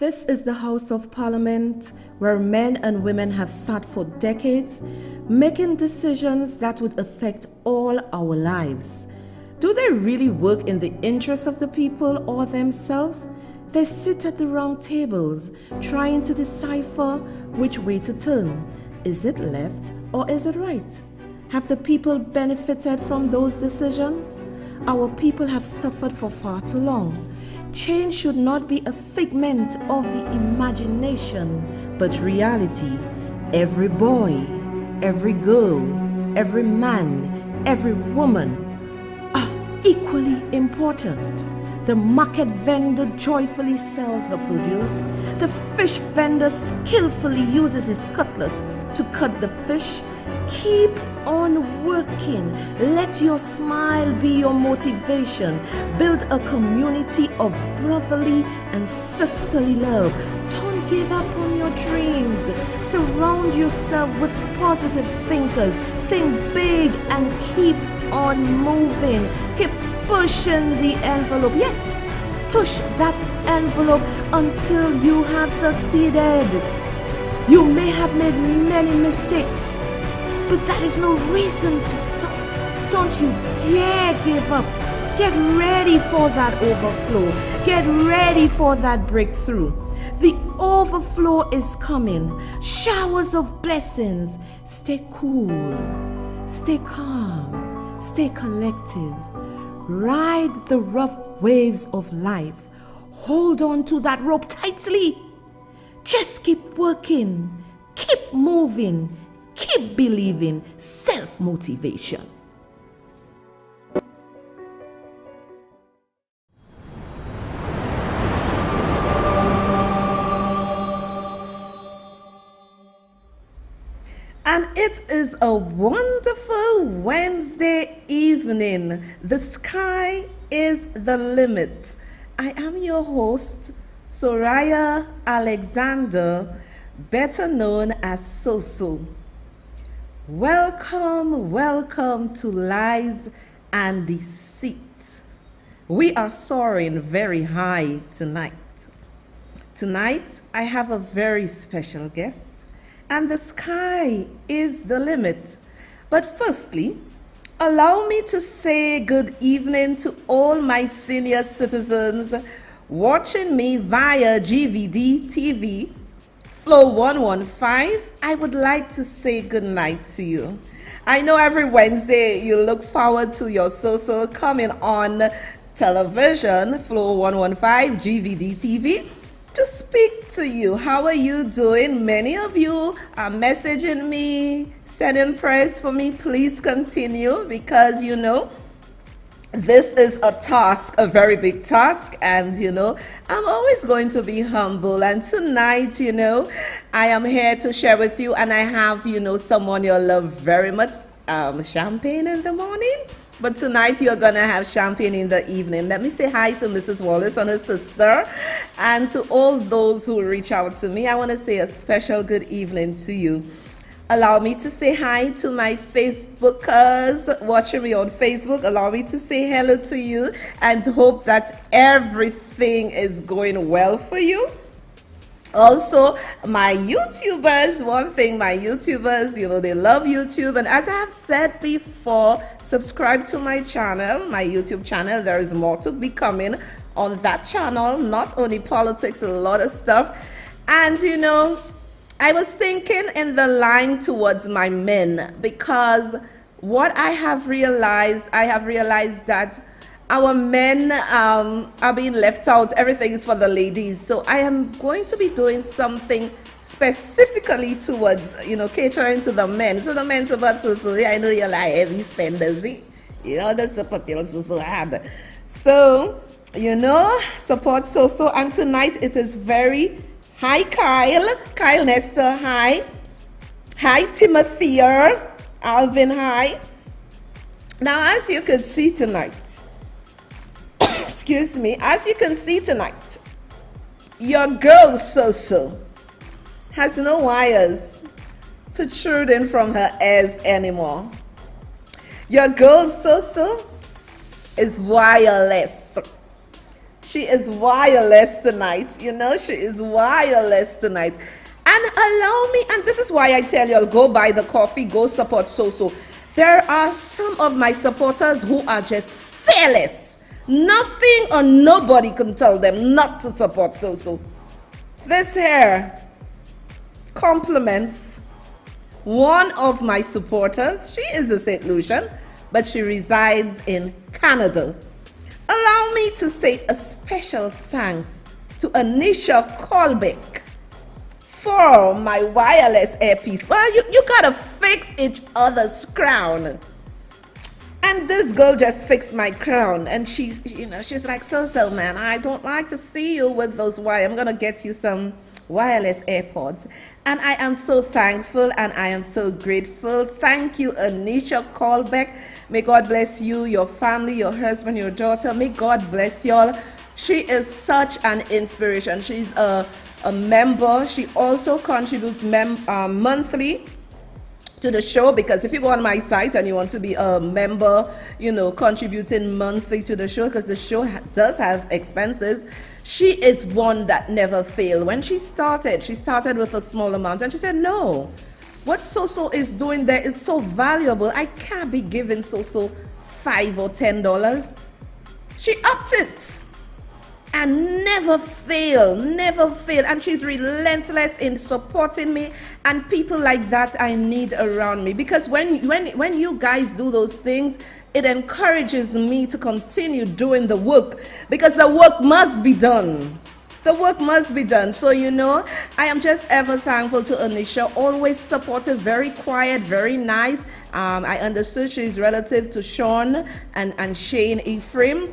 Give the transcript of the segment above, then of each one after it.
This is the House of Parliament where men and women have sat for decades, making decisions that would affect all our lives. Do they really work in the interests of the people or themselves? They sit at the round tables, trying to decipher which way to turn. Is it left or is it right? Have the people benefited from those decisions? Our people have suffered for far too long. Change should not be a figment of the imagination, but reality. Every boy, every girl, every man, every woman are equally important. The market vendor joyfully sells her produce. The fish vendor skillfully uses his cutlass to cut the fish. Keep on working. Let your smile be your motivation. Build a community of brotherly and sisterly love. Don't give up on your dreams. Surround yourself with positive thinkers. Think big and keep on moving. Keep pushing the envelope. Yes, push that envelope until you have succeeded. You may have made many mistakes, but that is no reason to stop. Don't you dare give up. Get ready for that overflow. Get ready for that breakthrough. The overflow is coming. Showers of blessings. Stay cool. Stay calm. Stay collective. Ride the rough waves of life. Hold on to that rope tightly. Just keep working. Keep moving. Keep believing. Self-motivation. And it is a wonderful Wednesday evening. The sky is the limit. I am your host, Soraya Alexander, better known as Soso. Welcome to Lies and Deceit. We are soaring very high tonight. Tonight, I have a very special guest. And the sky is the limit. But firstly, allow me to say good evening to all my senior citizens watching me via GVD TV, Flow 115. I would like to say good night to you. I know every Wednesday you look forward to your Soso coming on television, Flow 115, GVD TV, to speak to you. How are you doing? Many of you are messaging me, sending prayers for me. Please continue, because you know this is a task, a very big task, and I'm always going to be humble. And tonight, I am here to share with you, and I have someone you'll love very much, champagne in the morning. But tonight you're going to have champagne in the evening. Let me say hi to Mrs. Wallace and her sister, and to all those who reach out to me. I want to say a special good evening to you. Allow me to say hi to my Facebookers watching me on Facebook. Allow me to say hello to you and hope that everything is going well for you. Also, my YouTubers, my YouTubers, they love YouTube. And as I have said before, subscribe to my channel, my YouTube channel. There is more to be coming on that channel. Not only politics, a lot of stuff. And, I was thinking in the line towards my men, because what I have realized that our men are being left out. Everything is for the ladies. So I am going to be doing something specifically towards, catering to the men. So the men support Soso. I know you're like heavy spenders. The support Soso hard. So, support Soso. And tonight it is very... Hi, Kyle Nestor, hi. Hi, Timothy, Alvin, hi. Now, as you can see tonight, excuse me, as you can see tonight, your girl Soso has no wires protruding from her ears anymore. Your girl Soso is wireless. She is wireless tonight. You know, she is wireless tonight. And allow me, and this is why I tell you all, go buy the coffee, go support So. There are some of my supporters who are just fearless. Nothing or nobody can tell them not to support So. This here compliments one of my supporters. She is a St. Lucian, but she resides in Canada. Allow me to say a special thanks to Anisha Colbeck for my wireless earpiece. Well, you gotta fix each other's crown. And this girl just fixed my crown, and she's like, so man, I don't like to see you with those wires. I'm gonna get you some wireless AirPods. And I am so thankful and I am so grateful. Thank you, Anisha Colbeck. May God bless you, your family, your husband, your daughter. May God bless y'all. She is such an inspiration. She's a member. She also contributes monthly to the show, because if you go on my site and you want to be a member, contributing monthly to the show, because the show does have expenses, she is one that never failed. When she started with a small amount, and she said, no, what So is doing there is so valuable. I can't be giving So $5 or $10. She upped it and never fail. And she's relentless in supporting me, and people like that I need around me, because when you guys do those things, it encourages me to continue doing the work, because the work must be done. The work must be done. So, I am just ever thankful to Anisha, always supportive, very quiet, very nice. I understood she's relative to Sean and Shane Ephraim.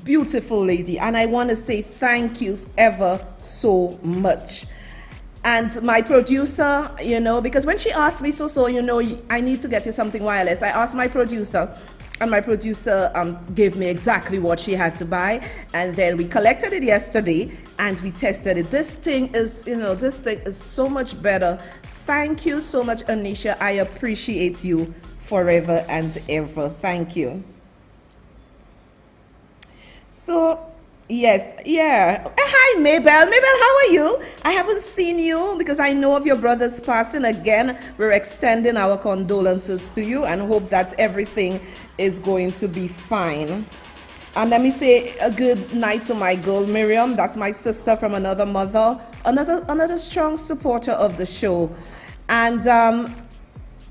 Beautiful lady, and I want to say thank you ever so much. And my producer, because when she asked me, I need to get you something wireless, I asked my producer, and my producer gave me exactly what she had to buy, and then we collected it yesterday and we tested it. This thing is so much better. Thank you so much, Anisha. I appreciate you forever and ever. Thank you. So, yes, yeah. Hi, Mabel. Mabel, how are you? I haven't seen you because I know of your brother's passing. Again, we're extending our condolences to you and hope that everything is going to be fine. And let me say a good night to my girl, Miriam. That's my sister from another mother, another strong supporter of the show. And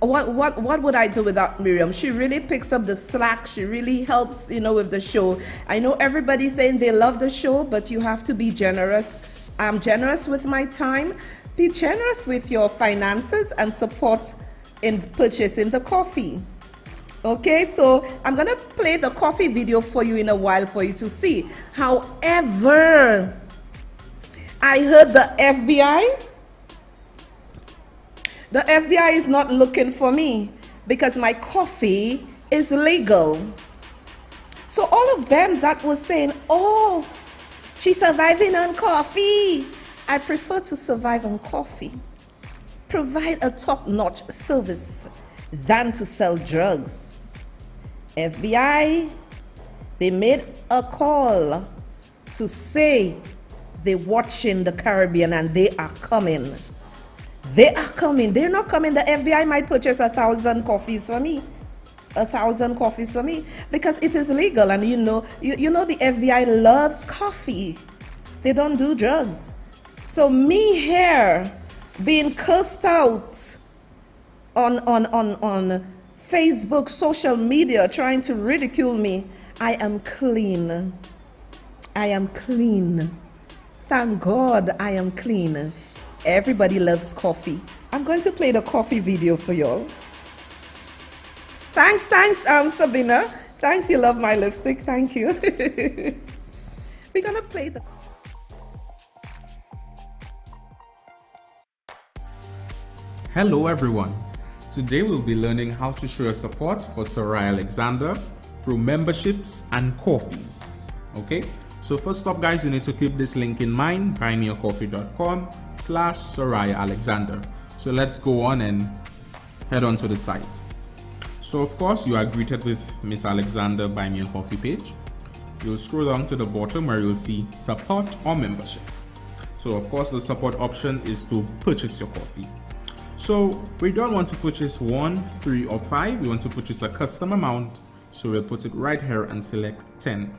what would I do without Miriam? She really picks up the slack. She really helps, with the show. I know everybody's saying they love the show, but you have to be generous. I'm generous with my time. Be generous with your finances and support in purchasing the coffee. Okay, so I'm gonna play the coffee video for you in a while for you to see. However, I heard the FBI. The FBI is not looking for me because my coffee is legal. So all of them that was saying, oh, she's surviving on coffee. I prefer to survive on coffee. Provide a top-notch service than to sell drugs. FBI, they made a call to say they're watching the Caribbean and they are coming. They are coming. They're not coming. The FBI might purchase 1,000 coffees for me. 1,000 coffees for me because it is legal. And you know the FBI loves coffee. They don't do drugs. So me here being cursed out on Facebook, social media, trying to ridicule me, I am clean. I am clean. Thank God I am clean. Everybody loves coffee. I'm going to play the coffee video for y'all. Thanks, Sabina. Thanks, you love my lipstick. Thank you. We're gonna play the. Hello, everyone. Today we'll be learning how to show your support for Soraya Alexander through memberships and coffees. Okay. So first up, guys, you need to keep this link in mind, buymeacoffee.com/Soraya Alexander. So let's go on and head on to the site. So of course, you are greeted with Miss Alexander Buy Me a Coffee page. you'll scroll down to the bottom where you'll see support or membership. So of course the support option is to purchase your coffee. So we don't want to purchase 1, 3 or 5, we want to purchase a custom amount. So we'll put it right here and select 10.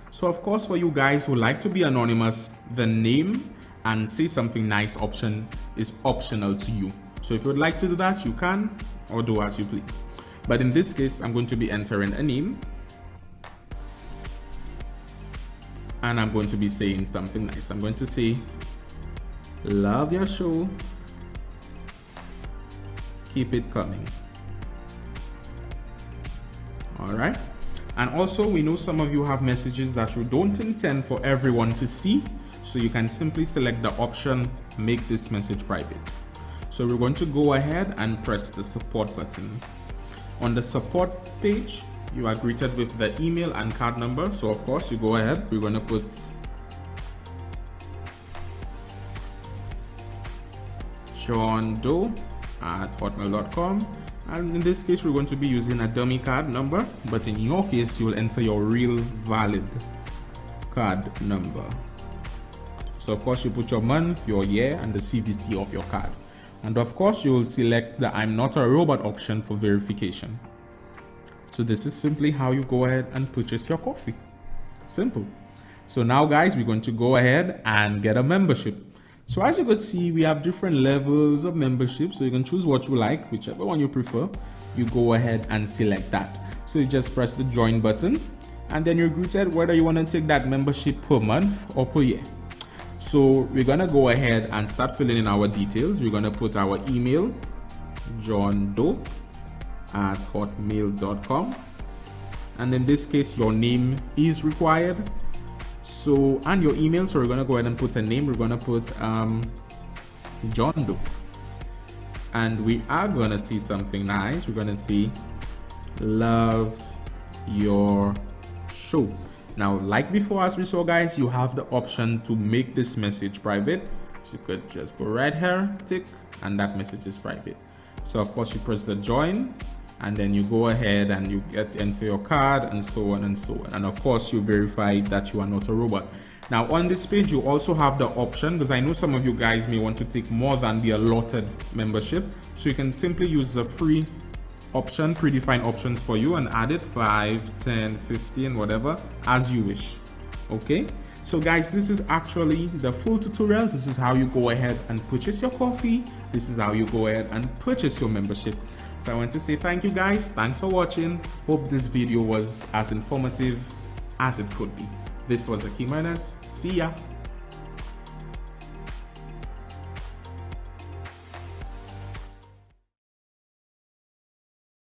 So of course for you guys who like to be anonymous, the name and say something nice option is optional to you. So if you would like to do that, you can, or do as you please. But in this case, I'm going to be entering a name. And I'm going to be saying something nice. I'm going to say, love your show. Keep it coming. All right. And also, we know some of you have messages that you don't intend for everyone to see. So you can simply select the option, make this message private. So we're going to go ahead and press the support button. On the support page, you are greeted with the email and card number. So of course you go ahead, we're going to put johndoe@hotmail.com, and in this case we're going to be using a dummy card number, but in your case you'll enter your real valid card number. So of course you put your month, your year, and the CVC of your card, and of course you will select the I'm not a robot option for verification. So this is simply how you go ahead and purchase your coffee. Simple. So now guys, we're going to go ahead and get a membership. So as you could see, we have different levels of membership. So you can choose what you like, whichever one you prefer. You go ahead and select that. So you just press the join button, and then you're greeted whether you want to take that membership per month or per year. So we're gonna go ahead and start filling in our details. We're gonna put our email, johndoe@hotmail.com, and in this case your name is required, so, and your email. So we're going to go ahead and put a name. We're going to put John Doe, and we are going to see something nice. We're going to see love your show. Now, like before, as we saw guys, you have the option to make this message private. So you could just go right here, tick, and that message is private. So of course you press the join, and then you go ahead and you enter your card, and so on and so on. And of course you verify that you are not a robot. Now on this page you also have the option, because I know some of you guys may want to take more than the allotted membership, so you can simply use the free option, predefined options for you, and add it 5, 10, 15, whatever as you wish. Okay, so guys, this is actually the full tutorial. This is how you go ahead and purchase your coffee. This is how you go ahead and purchase your membership. So I want to say thank you guys. Thanks for watching. Hope this video was as informative as it could be. This was Akeem Ernest. See ya.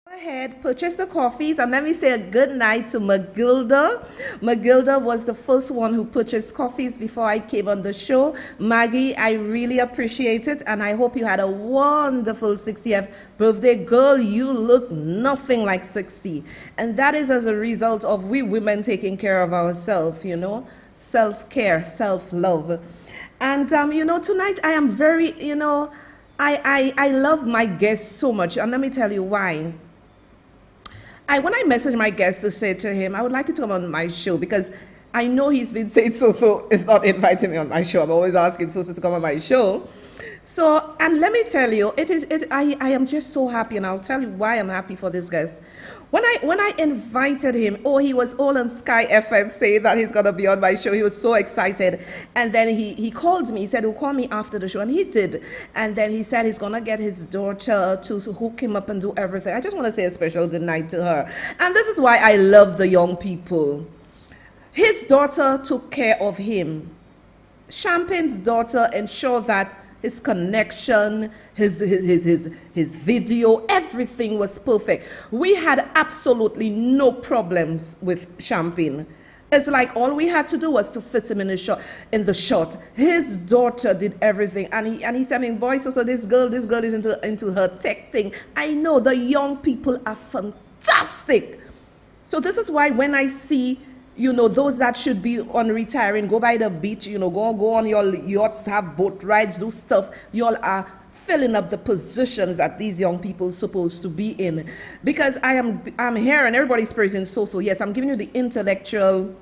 Ahead, purchase the coffees, and let me say a good night to Magilda. Magilda was the first one who purchased coffees before I came on the show. Maggie, I really appreciate it, and I hope you had a wonderful 60th birthday. Girl, you look nothing like 60, and that is as a result of we women taking care of ourselves, you know, self-care, self-love. And you know, tonight I am very, you know, I love my guest so much, and let me tell you why. When I messaged my guest to say to him, I would like you to come on my show, because I know he's been saying so is not inviting me on my show. I'm always asking so to come on my show. So, and let me tell you, I am just so happy, and I'll tell you why I'm happy for this guest. When I invited him, oh, he was all on Sky FM saying that he's gonna be on my show. He was so excited, and then he called me. He said he'll call me after the show, and he did. And then he said he's gonna get his daughter to hook him up and do everything. I just want to say a special good night to her. And this is why I love the young people. His daughter took care of him. Champagne's daughter ensured that his connection, his video, everything was perfect. We had absolutely no problems with Champagne. It's like all we had to do was to fit him in the shot. His daughter did everything, and he said, I mean, boy, so this girl is into her tech thing. I know the young people are fantastic. So this is why when I see, you know, those that should be on retiring, go by the beach, you know, go on your yachts, have boat rides, do stuff. You all are filling up the positions that these young people supposed to be in. Because I'm here and everybody's praising so. Yes, I'm giving you the intellectual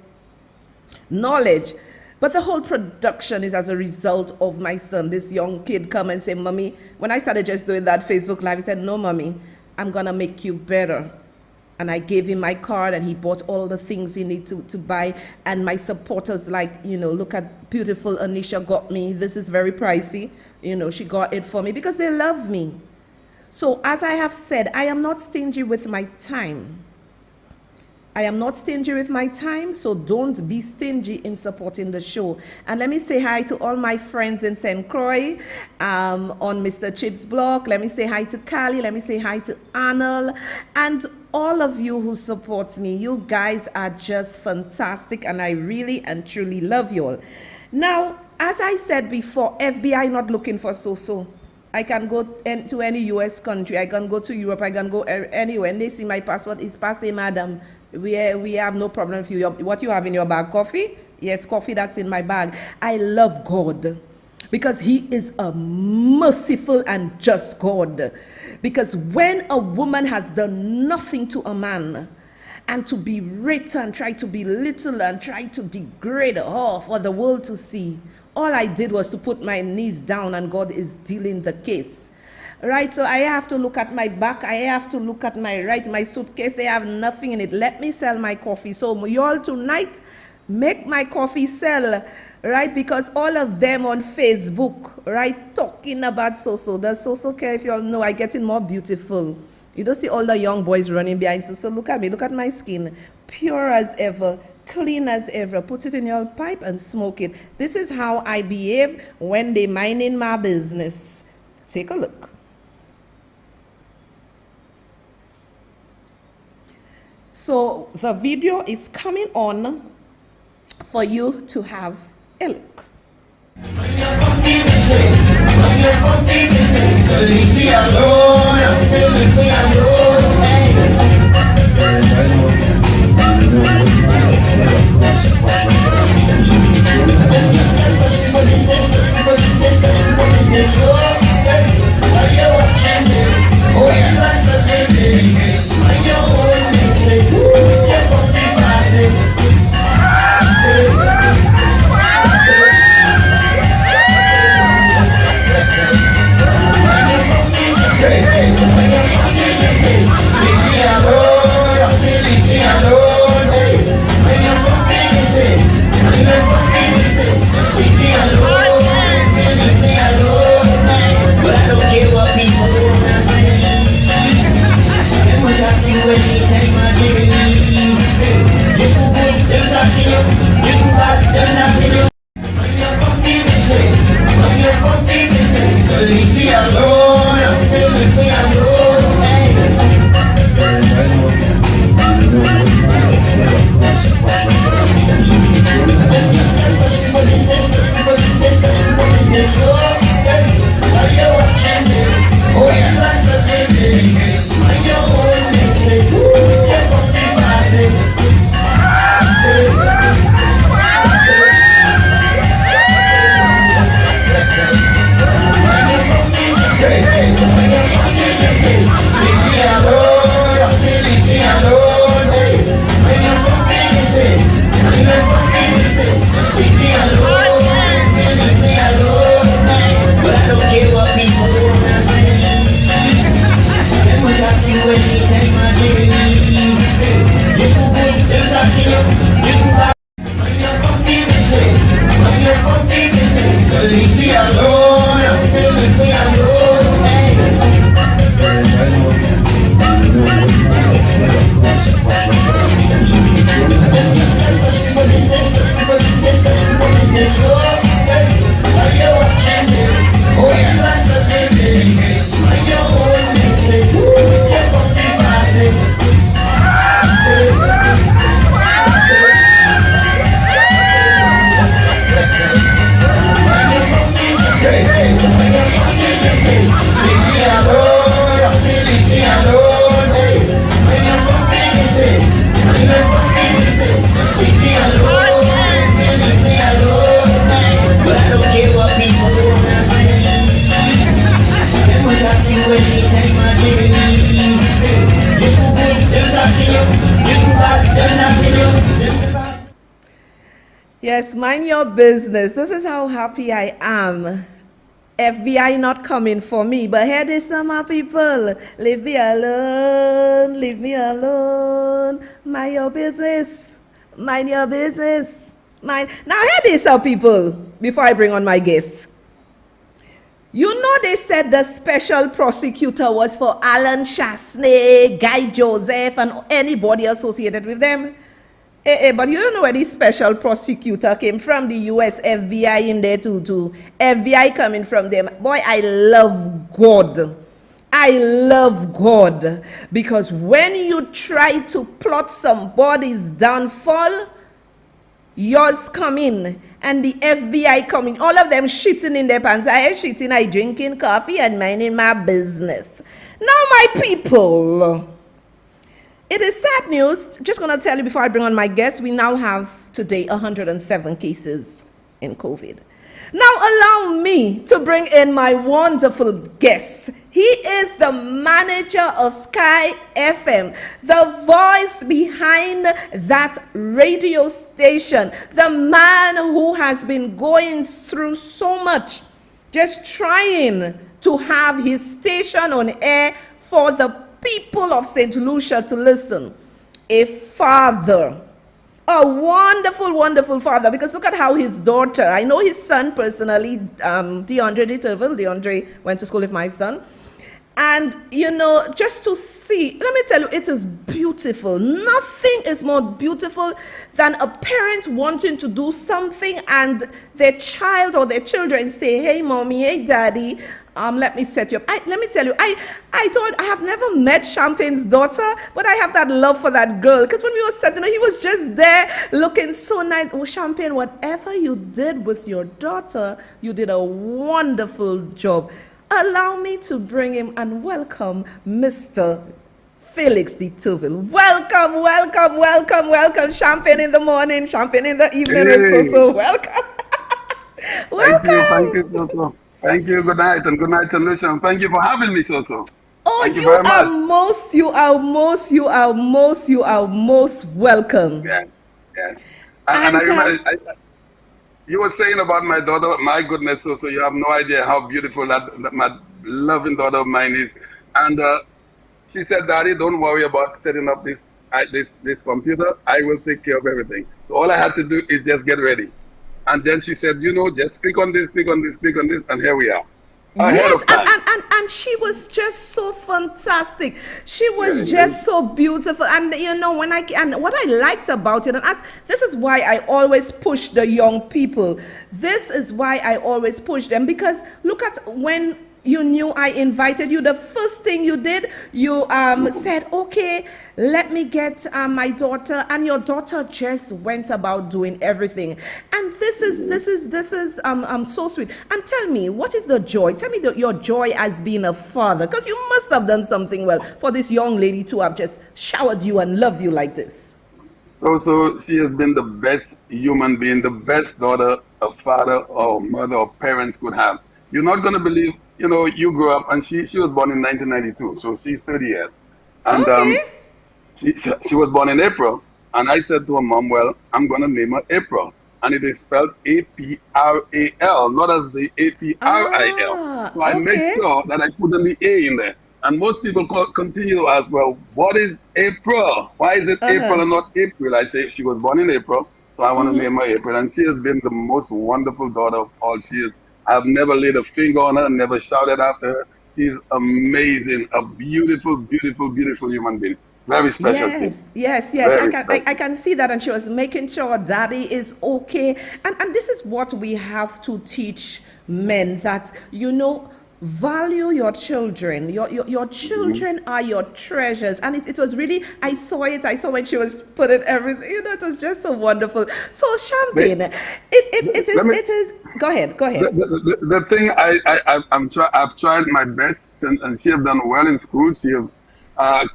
knowledge. But the whole production is as a result of my son. This young kid come and say, Mommy, when I started just doing that Facebook Live, he said, no, Mommy, I'm going to make you better. And I gave him my card, and he bought all the things he need to buy. And my supporters, like, look at beautiful Anisha got me. This is very pricey. She got it for me because they love me. So as I have said, I am not stingy with my time. I am not stingy with my time, so don't be stingy in supporting the show. And let me say hi to all my friends in St. Croix, on Mr. Chip's blog. Let me say hi to Callie. Let me say hi to Arnold. And all of you who support me. You guys are just fantastic, and I really and truly love you all. Now, as I said before, FBI not looking for so-so. I can go to any U.S. country. I can go to Europe. I can go anywhere. And they see my passport is passé, madam. We have no problem with you. What you have in your bag? Coffee? Yes, coffee, that's in my bag. I love God because he is a merciful and just God. Because when a woman has done nothing to a man, and to berate and try to belittle and try to degrade her for the world to see, all I did was to put my knees down, and God is dealing the case. Right, so I have to look at my back, I have to look at my suitcase, I have nothing in it. Let me sell my coffee. So you all tonight, make my coffee sell, right? Because all of them on Facebook, right, talking about so-so. Does so-so care if you all know I getting more beautiful? You don't see all the young boys running behind so look at me, look at my skin, pure as ever, clean as ever. Put it in your pipe and smoke it. This is how I behave when they minding my business. Take a look. So the video is coming on for you to have a look. Yes, mind your business. This is how happy I am. FBI not coming for me, but here they some my people. Leave me alone, leave me alone. Mind your business, mind your business. Mind. Now here they some people. Before I bring on my guests, you know they said the special prosecutor was for Alan Chasney, Guy Joseph, and anybody associated with them. But you don't know where this special prosecutor came from, the US FBI in there too. FBI coming from them. Boy, I love God. I love God. Because when you try to plot somebody's downfall, yours come in and the FBI come in. All of them shitting in their pants. I ain't shitting, I drinking coffee and minding my business. Now, my people, it is sad news. Just going to tell you before I bring on my guests, we now have today 107 cases in COVID. Now allow me to bring in my wonderful guest. He is the manager of Sky FM, the voice behind that radio station, the man who has been going through so much, just trying to have his station on air for the people of St. Lucia to listen. A father, a wonderful, wonderful father, because look at how his daughter, I know his son personally, DeAndre DeTurville. DeAndre went to school with my son. And, you know, just to see, let me tell you, it is beautiful. Nothing is more beautiful than a parent wanting to do something and their child or their children say, hey, mommy, hey, daddy, let me set you up. Let me tell you, I have never met Champagne's daughter, but I have that love for that girl. Because when we were setting up, he was just there looking so nice. Oh, Champagne, whatever you did with your daughter, you did a wonderful job. Allow me to bring him and welcome Mr. Felix DeTurville. Welcome, welcome, welcome, welcome. Champagne in the morning, champagne in the evening. Hey. So welcome. Welcome. Thank you, Soso. Thank you, good night, and good night, Lucian. Thank you for having me, Soso. Oh, Thank you are most welcome. Yes, yes. And I remember, you were saying about my daughter, my goodness, Soso, you have no idea how beautiful that my loving daughter of mine is. And she said, Daddy, don't worry about setting up this computer. I will take care of everything. So all I had to do is just get ready. And then she said, you know, just click on this, click on this, click on this, and here we are. Yes, and she was just so fantastic. She was just so beautiful. And you know, what I liked about it, and this is why I always push the young people. This is why I always push them, because look at when you knew I invited you, the first thing you did, you said, okay, let me get my daughter, and your daughter just went about doing everything. And this is so sweet. And tell me, what is the joy? Tell me your joy as being a father, because you must have done something well for this young lady to have just showered you and loved you like this. So she has been the best human being, the best daughter a father or mother or parents could have. You're not going to believe, you know, you grew up, and she was born in 1992, so she's 30 years. And Okay. she was born in April, and I said to her mom, well, I'm going to name her April. And it is spelled A-P-R-A-L, not as the A-P-R-I-l. So I made sure that I put the A in there. And most people continue to ask, well, what is April? Why is it April and not April? I say she was born in April, so I want to name her April. And she has been the most wonderful daughter of all. She is. I've never laid a finger on her, never shouted after her. She's amazing, a beautiful, beautiful, beautiful human being. Very special. Yes. I can see that, and she was making sure daddy is okay. And this is what we have to teach men, that, you know, value your children. Your children are your treasures. And it was really, I saw when she was putting everything, you know, it was just so wonderful. So Champagne, it is, go ahead. The thing I've tried my best, and she has done well in school. She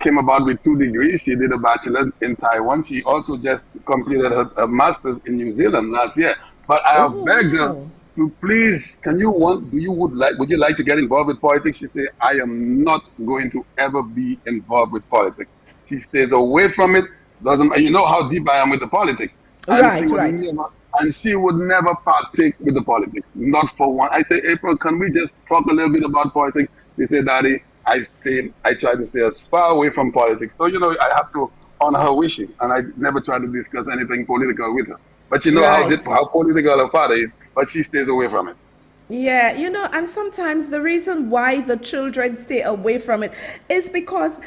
came about with 2 degrees. She did a bachelor's in Taiwan. She also just completed her master's in New Zealand last year. But I have begged her to please, would you like to get involved with politics? She said, I am not going to ever be involved with politics. She stays away from it. You know how deep I am with the politics. Right. and she would never partake with the politics, not for one. I say, April, can we just talk a little bit about politics? She said, Daddy, I try to stay as far away from politics. So, I have to honor her wishes, and I never try to discuss anything political with her. But you know Right. how political her father is, but she stays away from it. Yeah, and sometimes the reason why the children stay away from it is because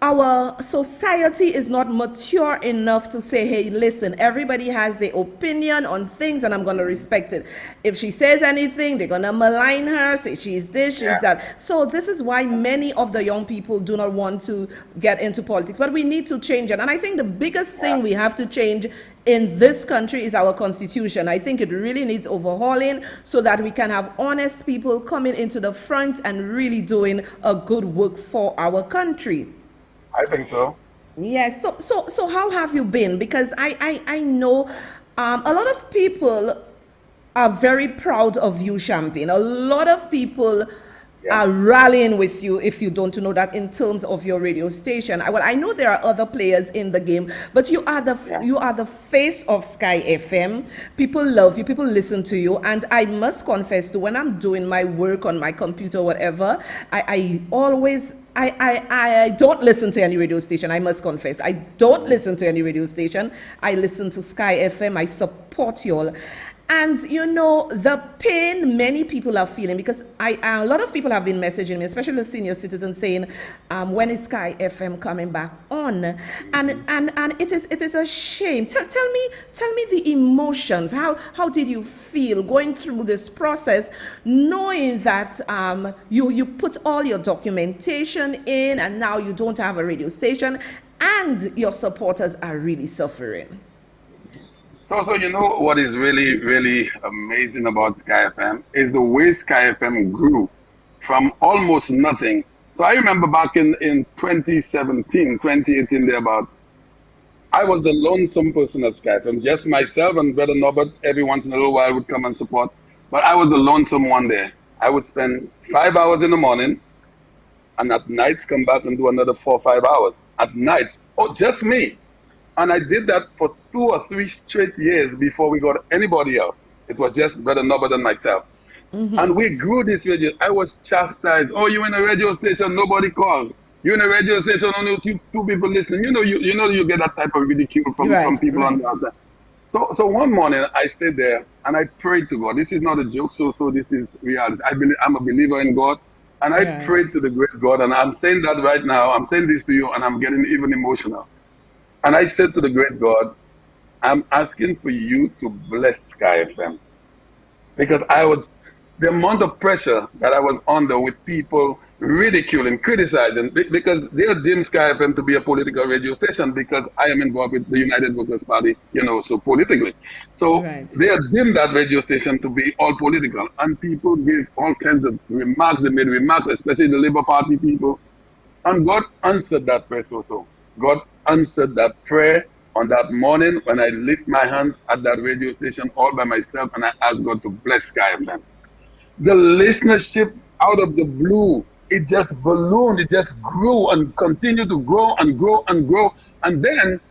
our society is not mature enough to say, hey, listen, everybody has their opinion on things and I'm going to respect it. If she says anything, they're going to malign her, say she's this, she's Yeah. that. So this is why many of the young people do not want to get into politics. But we need to change it. And I think the biggest thing we have to change in this country is our constitution. I think it really needs overhauling so that we can have honest people coming into the front and really doing a good work for our country. I think so. Yes. So how have you been? Because I know a lot of people are very proud of you, Champagne. A lot of people Yeah. are rallying with you, if you don't know that, in terms of your radio station. Well, I know there are other players in the game, but you are Yeah. the face of Sky FM. People love you, people listen to you, and I must confess to when I'm doing my work on my computer, whatever, I always I don't listen to any radio station. I must confess, I don't listen to any radio station. I listen to Sky FM. I support you all. And the pain many people are feeling, because a lot of people have been messaging me, especially the senior citizens, saying, when is Sky FM coming back on? And it is a shame. Tell me the emotions. How did you feel going through this process, knowing that you put all your documentation in and now you don't have a radio station and your supporters are really suffering? So you know what is really, really amazing about Sky FM is the way Sky FM grew from almost nothing. So I remember back in 2017, 2018, thereabout, I was the lonesome person at Sky FM, just myself and Brother Norbert every once in a little while would come and support. But I was the lonesome one there. I would spend 5 hours in the morning and at nights come back and do another 4 or 5 hours. At nights, oh, just me. And I did that for 2 or 3 straight years before we got anybody else. It was just Brother Norbert and myself. And we grew this radio. I was chastised. Oh, you in a radio station, nobody calls. You in a radio station, only two people listening. You get that type of ridicule from people on the outside. So one morning I stayed there and I prayed to God. This is not a joke, so this is reality. I'm a believer in God. And I prayed to the great God, and I'm saying that right now. I'm saying this to you, and I'm getting even emotional. And I said to the great God, I'm asking for you to bless Sky FM. Because the amount of pressure that I was under with people ridiculing, criticizing, because they deem Sky FM to be a political radio station because I am involved with the United Workers' Party, so politically. So they deemed that radio station to be all political. And people gave all kinds of remarks. They made remarks, especially the Labour Party people. And God answered that prayer so. God answered that prayer on that morning when I lift my hands at that radio station all by myself and I asked God to bless Sky FM. The listenership out of the blue, it just ballooned, it just grew and continued to grow and grow and grow. And then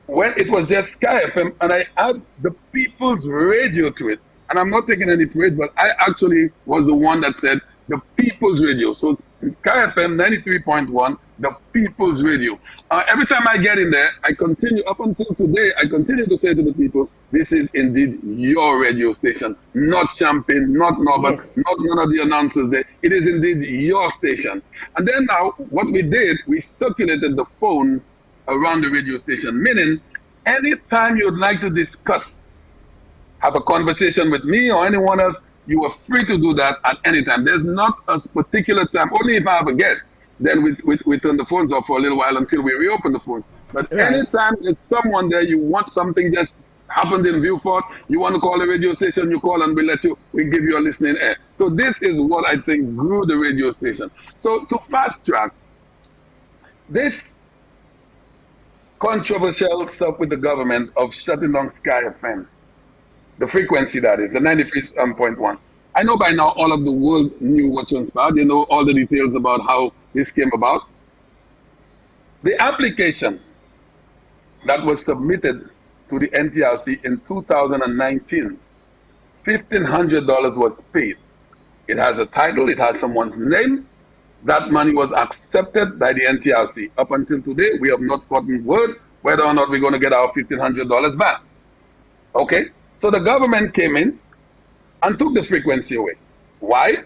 when it was just Sky FM and I add the people's radio to it, and I'm not taking any praise, but I actually was the one that said the people's radio. So Sky FM 93.1, the people's radio. Every time I get in there, I continue, up until today, I continue to say to the people, this is indeed your radio station, not Champagne, not Norbert, not none of the announcers there. It is indeed your station. And then now, what we did, we circulated the phones around the radio station, meaning anytime you'd like to discuss, have a conversation with me or anyone else, you are free to do that at any time. There's not a particular time, only if I have a guest. Then we turn the phones off for a little while until we reopen the phone. But anytime there's someone there, you want something just happened in Viewport, you want to call the radio station, you call and we give you a listening air. So this is what I think grew the radio station. So to fast track, this controversial stuff with the government of shutting down Sky FM, the frequency that is, the 93.1. I know by now all of the world knew what transpired. You know all the details about how this came about. The application that was submitted to the NTRC in 2019. $1,500 was paid. It has a title, it has someone's name. That money was accepted by the NTRC. Up until today, we have not gotten word whether or not we're going to get our $1,500 back. Okay? So the government came in and took the frequency away. Why?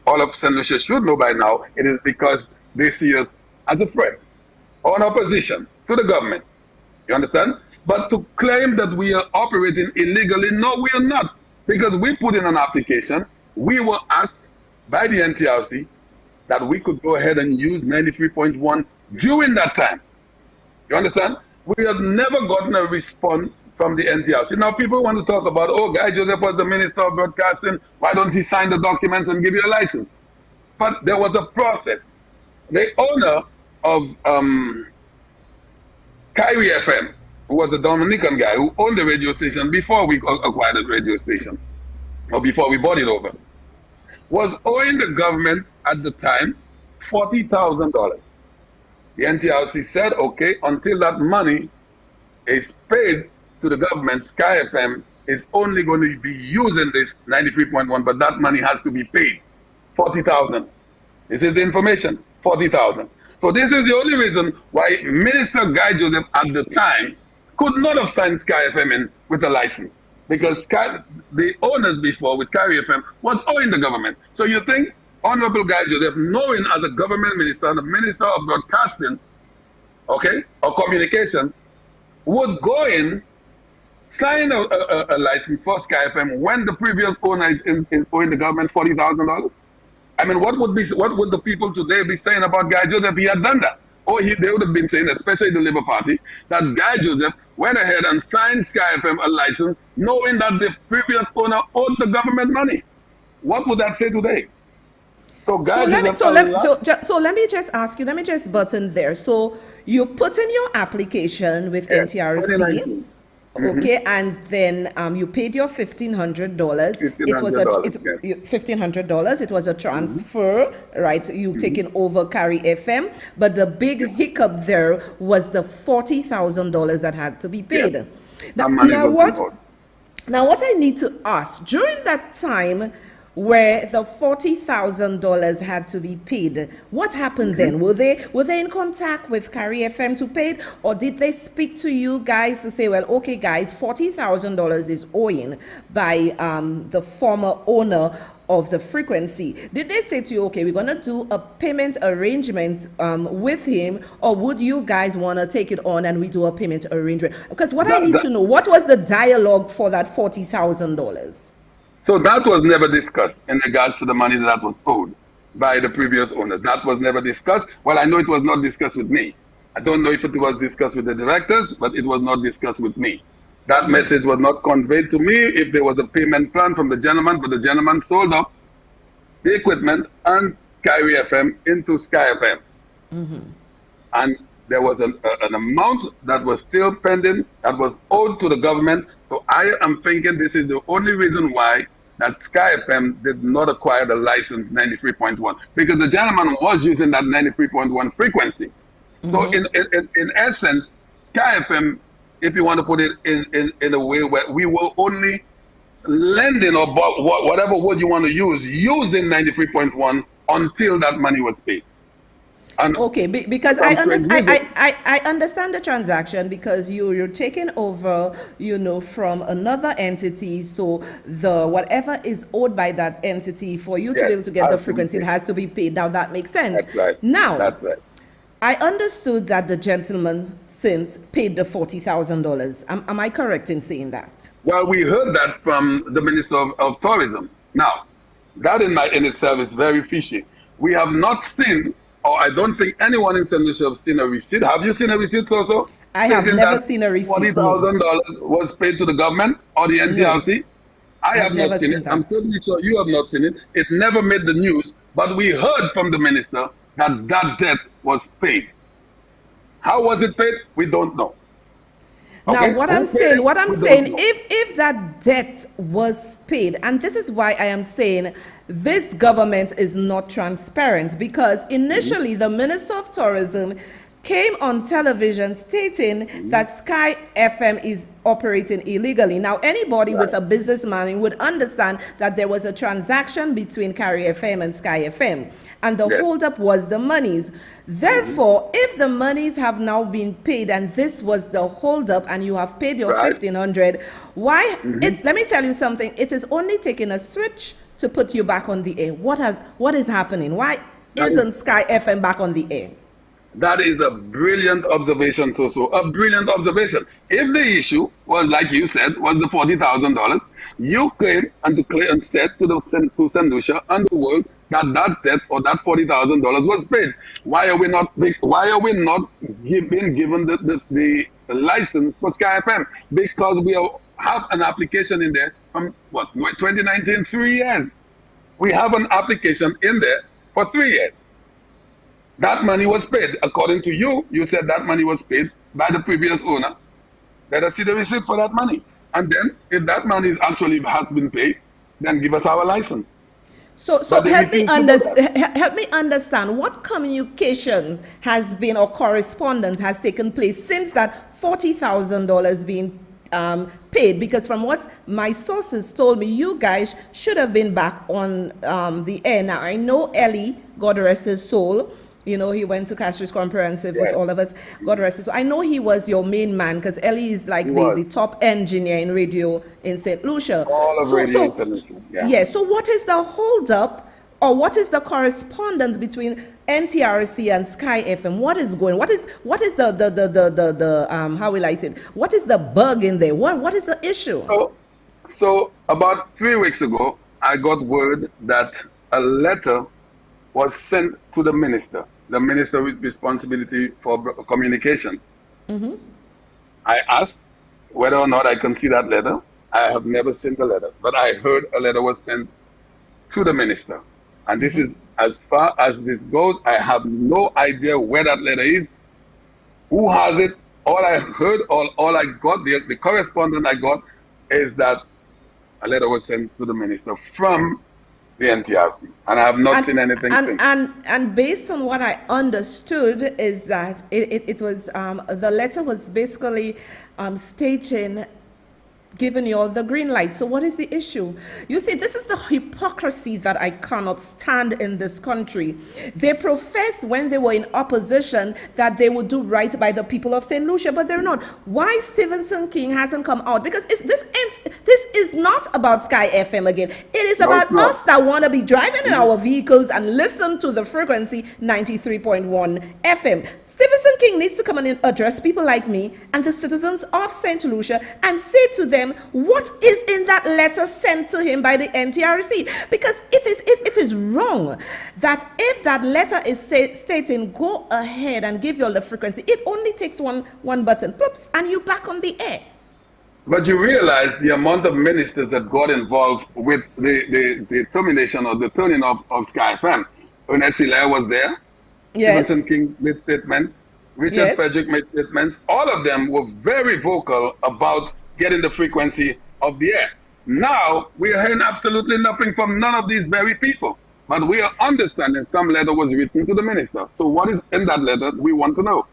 All of St. Lucia should know by now, it is because they see us as a threat or an opposition to the government. You understand? But to claim that we are operating illegally, no, we are not. Because we put in an application, we were asked by the NTRC that we could go ahead and use 93.1 during that time. You understand? We have never gotten a response from the NTRC. Now people want to talk about, oh, Guy Joseph was the Minister of Broadcasting, why don't he sign the documents and give you a license? But there was a process. The owner of Kyrie FM, who was a Dominican guy who owned the radio station before we acquired the radio station, or before we bought it over, was owing the government at the time $40,000. The NTRC said, okay, until that money is paid to the government, Sky FM is only going to be using this 93.1, but that money has to be paid. $40,000. This is the information, $40,000. So this is the only reason why Minister Guy Joseph at the time could not have signed Sky FM in with a license, because the owners before with Kyrie FM was owing the government. So you think Honorable Guy Joseph, knowing as a government minister and a minister of broadcasting, okay, or communications, would go in, sign a license for Sky FM when the previous owner is owing the government $40,000? I mean, what would the people today be saying about Guy Joseph if he had done that? Or they would have been saying, especially the Labour Party, that Guy Joseph went ahead and signed Sky FM a license knowing that the previous owner owed the government money. What would that say today? So let me just ask you, let me just button there. So you put in your application with NTRC. Okay, and then you paid your $1,500. It was $1,500. It was a transfer, right? You taking over Carry FM, but the big hiccup there was the $40,000 that had to be paid. Yes. Now what I need to ask, during that time where the $40,000 had to be paid, what happened then? Were they in contact with Carry FM to pay it, or did they speak to you guys to say, well, okay, guys, $40,000 is owing by the former owner of the frequency? Did they say to you, okay, we're going to do a payment arrangement with him, or would you guys want to take it on and we do a payment arrangement? Because I need to know, what was the dialogue for that $40,000? So that was never discussed in regards to the money that was owed by the previous owner. That was never discussed. Well, I know it was not discussed with me. I don't know if it was discussed with the directors, but it was not discussed with me. That message was not conveyed to me. If there was a payment plan from the gentleman, but the gentleman sold up the equipment and Kyrie FM into Sky FM. And there was an amount that was still pending that was owed to the government. So I am thinking this is the only reason why that Sky FM did not acquire the license 93.1, because the gentleman was using that 93.1 frequency. So in essence, Sky FM, if you want to put it in a way where we were only lending or whatever word you want to use, using 93.1 until that money was paid. And okay, because I understand the transaction, because you're taking over, from another entity. So the whatever is owed by that entity, for you to be able to get the frequency, it has to be paid. Now that makes sense. That's right. Now, that's right. I understood that the gentleman since paid the $40,000. Am I correct in saying that? Well, we heard that from the Minister of Tourism. Now, that in itself is very fishy. We have not seen, or I don't think anyone in St. Lucia have seen a receipt. Have you seen a receipt also? I have never seen a receipt. $40,000 was paid to the government or the NTRC? No. I have not seen it. I'm certainly sure you have not seen it. It never made the news, but we heard from the minister that that debt was paid. How was it paid? We don't know. Okay? Now, what I'm saying, if that debt was paid, and this is why I am saying this government is not transparent, because initially the Minister of Tourism came on television stating that Sky FM is operating illegally. Now, anybody with a business mind would understand that there was a transaction between Carry FM and Sky FM, and the holdup was the monies. Therefore, if the monies have now been paid and this was the holdup and you have paid your 1,500, why? Let me tell you something. It is only taking a switch to put you back on the air. What is happening? Why isn't Sky FM back on the air? That is a brilliant observation, so a brilliant observation. If the issue was, like you said, was the $40,000, you claim and declare and said to St. Lucia and the world that debt or that $40,000 was paid. Why are we not being given the license for Sky FM? Because we have an application in there from 2019, 3 years. We have an application in there for 3 years. That money was paid. According to you, you said that money was paid by the previous owner. Let us see the receipt for that money. And then, if that money has been paid, then give us our license. So help me understand what communication has been or correspondence has taken place since that $40,000 being paid, because from what my sources told me, you guys should have been back on the air. Now, I know Ellie, God rest his soul, you know, he went to Castries Comprehensive with all of us, God rest his soul. I know he was your main man because Ellie is like the top engineer in radio in St. Lucia. All of radio international. Yeah, so what is the holdup or what is the correspondence between NTRC and Sky FM? What is going? What is the how will I say it? What is the bug in there? What is the issue? So about 3 weeks ago, I got word that a letter was sent to the minister with responsibility for communications. I asked whether or not I can see that letter. I have never seen the letter, but I heard a letter was sent to the minister. And this is, as far as this goes, I have no idea where that letter is, who has it. All I heard, all I got, the correspondence I got is that a letter was sent to the minister from the NTRC, and I have not seen anything since. And based on what I understood is that it was the letter was basically stating, giving you all the green light. So what is the issue? You see, this is the hypocrisy that I cannot stand in this country. They professed when they were in opposition that they would do right by the people of St. Lucia, but they're not. Why Stevenson King hasn't come out? Because this is not about Sky FM again. It is about us that want to be driving in our vehicles and listen to the frequency 93.1 FM. Stevenson King needs to come and address people like me and the citizens of St. Lucia and say to them what is in that letter sent to him by the NTRC, because it is wrong that if that letter is stating go ahead and give you all the frequency, it only takes one button, ploops, and you're back on the air. But you realize the amount of ministers that got involved with the termination or the turning off of Sky FM. Ernest Hilaire was there. Yes. Stevenson King made statements. Richard Frederick made statements. All of them were very vocal about getting the frequency of the air. Now, we are hearing absolutely nothing from none of these very people. But we are understanding some letter was written to the minister. So what is in that letter? We want to know.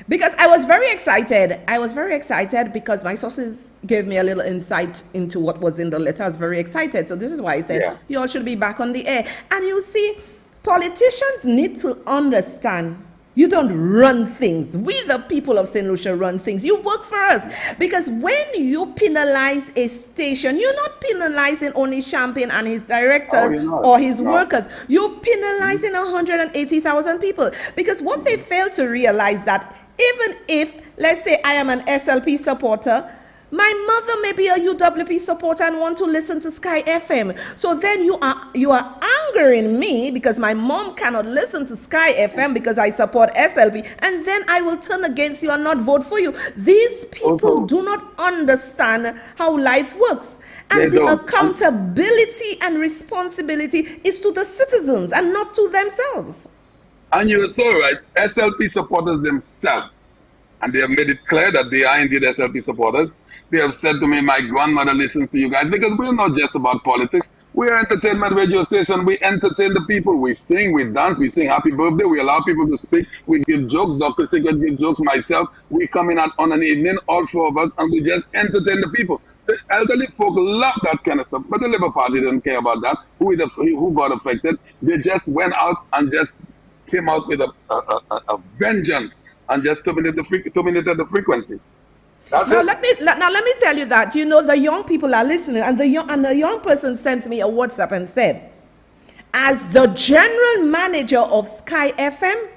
Because I was very excited. I was very excited because my sources gave me a little insight into what was in the letter. I was very excited. So this is why I said, you all should be back on the air. And you see, politicians need to understand, you don't run things. We, the people of St. Lucia, run things. You work for us. Because when you penalize a station, you're not penalizing only Champagne and his directors or his workers. You're penalizing 180,000 people. Because what they fail to realize that even if, let's say, I am an SLP supporter, my mother may be a UWP supporter and want to listen to Sky FM. So then you are angering me because my mom cannot listen to Sky FM because I support SLP, and then I will turn against you and not vote for you. These people do not understand how life works. And the accountability and responsibility is to the citizens and not to themselves. And you're so right. SLP supporters themselves, and they have made it clear that they are indeed SLP supporters. They have said to me, my grandmother listens to you guys, because we're not just about politics. We are entertainment radio station. We entertain the people. We sing, we dance, we sing happy birthday. We allow people to speak. We give jokes. Dr. Sigurd gives jokes. Myself, we come in on an evening, all four of us, and we just entertain the people. The elderly folk love that kind of stuff, but the Labour Party didn't care about that. Who got affected? They just went out and just came out with a vengeance and just terminated the frequency. Now let me tell you that the young people are listening, and the young person sent me a WhatsApp and said, as the general manager of Sky FM,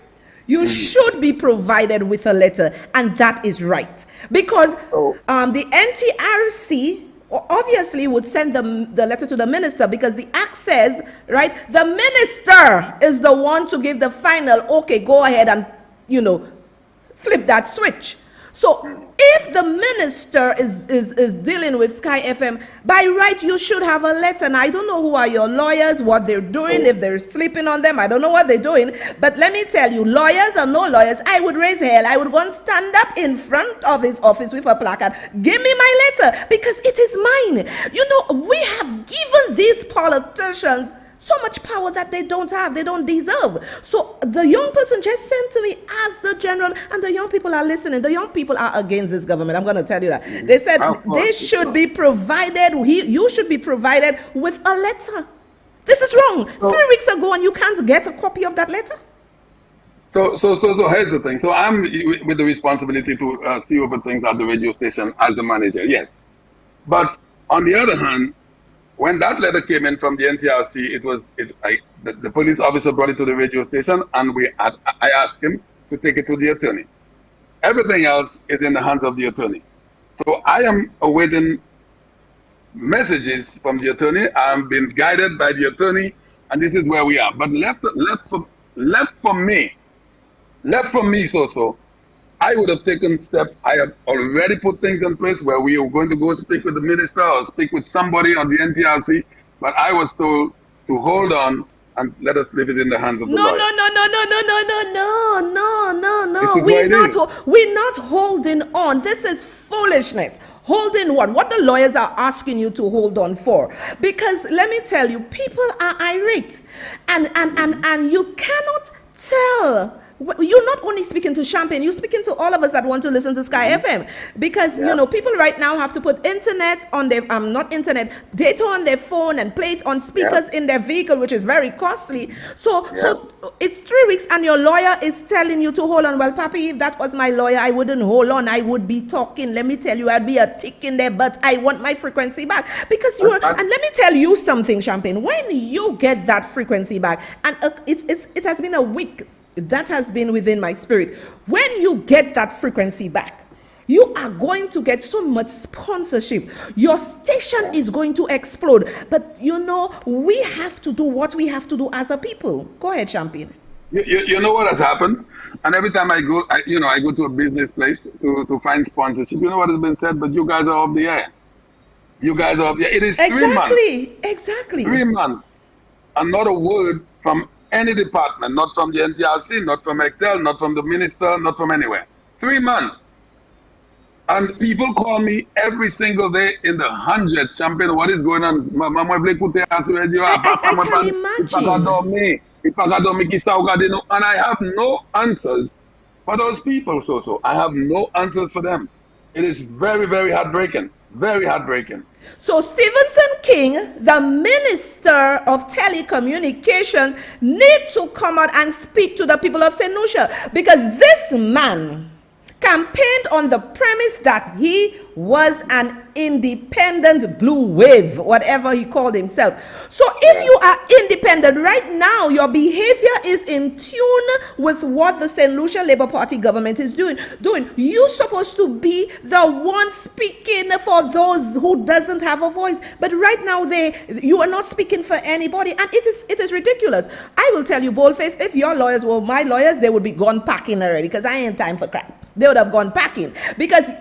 you should be provided with a letter, and that is right, because the NTRC obviously would send the letter to the minister, because the act says, right, the minister is the one to give the final okay, go ahead and flip that switch. So if the minister is dealing with Sky FM, by right you should have a letter. And I don't know who are your lawyers, what they're doing, if they're sleeping on them. I don't know what they're doing. But let me tell you, lawyers or no lawyers, I would raise hell. I would go and stand up in front of his office with a placard. Give me my letter, because it is mine. We have given these politicians so much power that they don't have, they don't deserve. So the young person just sent to me as the general, and the young people are listening. The young people are against this government. I'm going to tell you that. They said they should be provided, you should be provided with a letter. This is wrong. 3 weeks ago, and you can't get a copy of that letter. So here's the thing. So I'm with the responsibility to see over things at the radio station as the manager, yes. But on the other hand, when that letter came in from the NTRC, the police officer brought it to the radio station, and I asked him to take it to the attorney. Everything else is in the hands of the attorney. So I am awaiting messages from the attorney. I'm being guided by the attorney, and this is where we are. But left for me, I would have taken steps. I have already put things in place where we are going to go speak with the minister or speak with somebody on the NTRC, but I was told to hold on and let us leave it in the hands of the lawyer. No. We're not holding on. This is foolishness. Holding what? What the lawyers are asking you to hold on for. Because let me tell you, people are irate. And you cannot tell. You're not only speaking to Champagne, you're speaking to all of us that want to listen to Sky FM, because people right now have to put internet on their data on their phone and play it on speakers in their vehicle, which is very costly. So it's 3 weeks, and your lawyer is telling you to hold on. Well, Papi, if that was my lawyer, I wouldn't hold on. I would be talking. Let me tell you, I'd be a tick in there, but I want my frequency back, because and let me tell you something, Champagne. When you get that frequency back, and it has been a week. That has been within my spirit. When you get that frequency back, you are going to get so much sponsorship. Your station is going to explode. But we have to do what we have to do as a people. Go ahead, Champagne. You know what has happened? And every time I go to a business place to find sponsorship, you know what has been said? But you guys are off the air. You guys are off the air. It is 3 months. Exactly. 3 months. And not a word from any department, not from the NTRC, not from Excel, not from the minister, not from anywhere. 3 months. And people call me every single day in the hundreds. Champagne, what is going on? And I have no answers for those people, so. I have no answers for them. It is very, very heartbreaking. Very heartbreaking. So Stevenson King, the Minister of Telecommunications, need to come out and speak to the people of St. Lucia, because this man campaigned on the premise that he was an independent blue wave, whatever he called himself. So if you are independent right now, your behavior is in tune with what the St. Lucia Labour Party government is doing. You're supposed to be the one speaking for those who doesn't have a voice. But right now you are not speaking for anybody, and it is ridiculous. I will tell you, boldface, if your lawyers were my lawyers, they would be gone packing already, because I ain't time for crap. They would have gone packing, because 3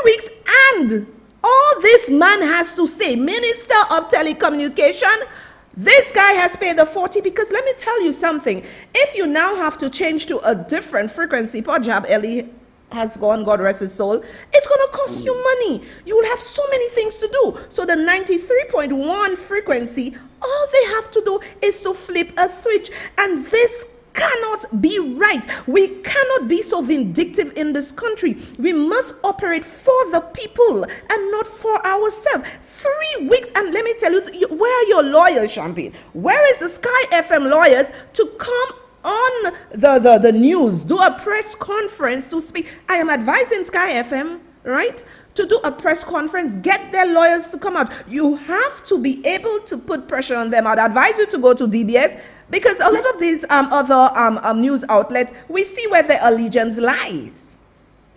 weeks, and all this man has to say, Minister of Telecommunication, this guy has paid the 40, because let me tell you something. If you now have to change to a different frequency, Pajab Eli, has gone, God rest his soul, it's going to cost you money. You will have so many things to do. So the 93.1 frequency, all they have to do is to flip a switch. And this cannot be right. We cannot be so vindictive in this country. We must operate for the people and not for ourselves. 3 weeks, and let me tell you, where are your lawyers, Champagne? Where is the Sky FM lawyers to come on the news, do a press conference to speak? I am advising Sky FM, right, to do a press conference, get their lawyers to come out. You have to be able to put pressure on them. I'd advise you to go to DBS, because a lot of these other news outlets, we see where their allegiance lies.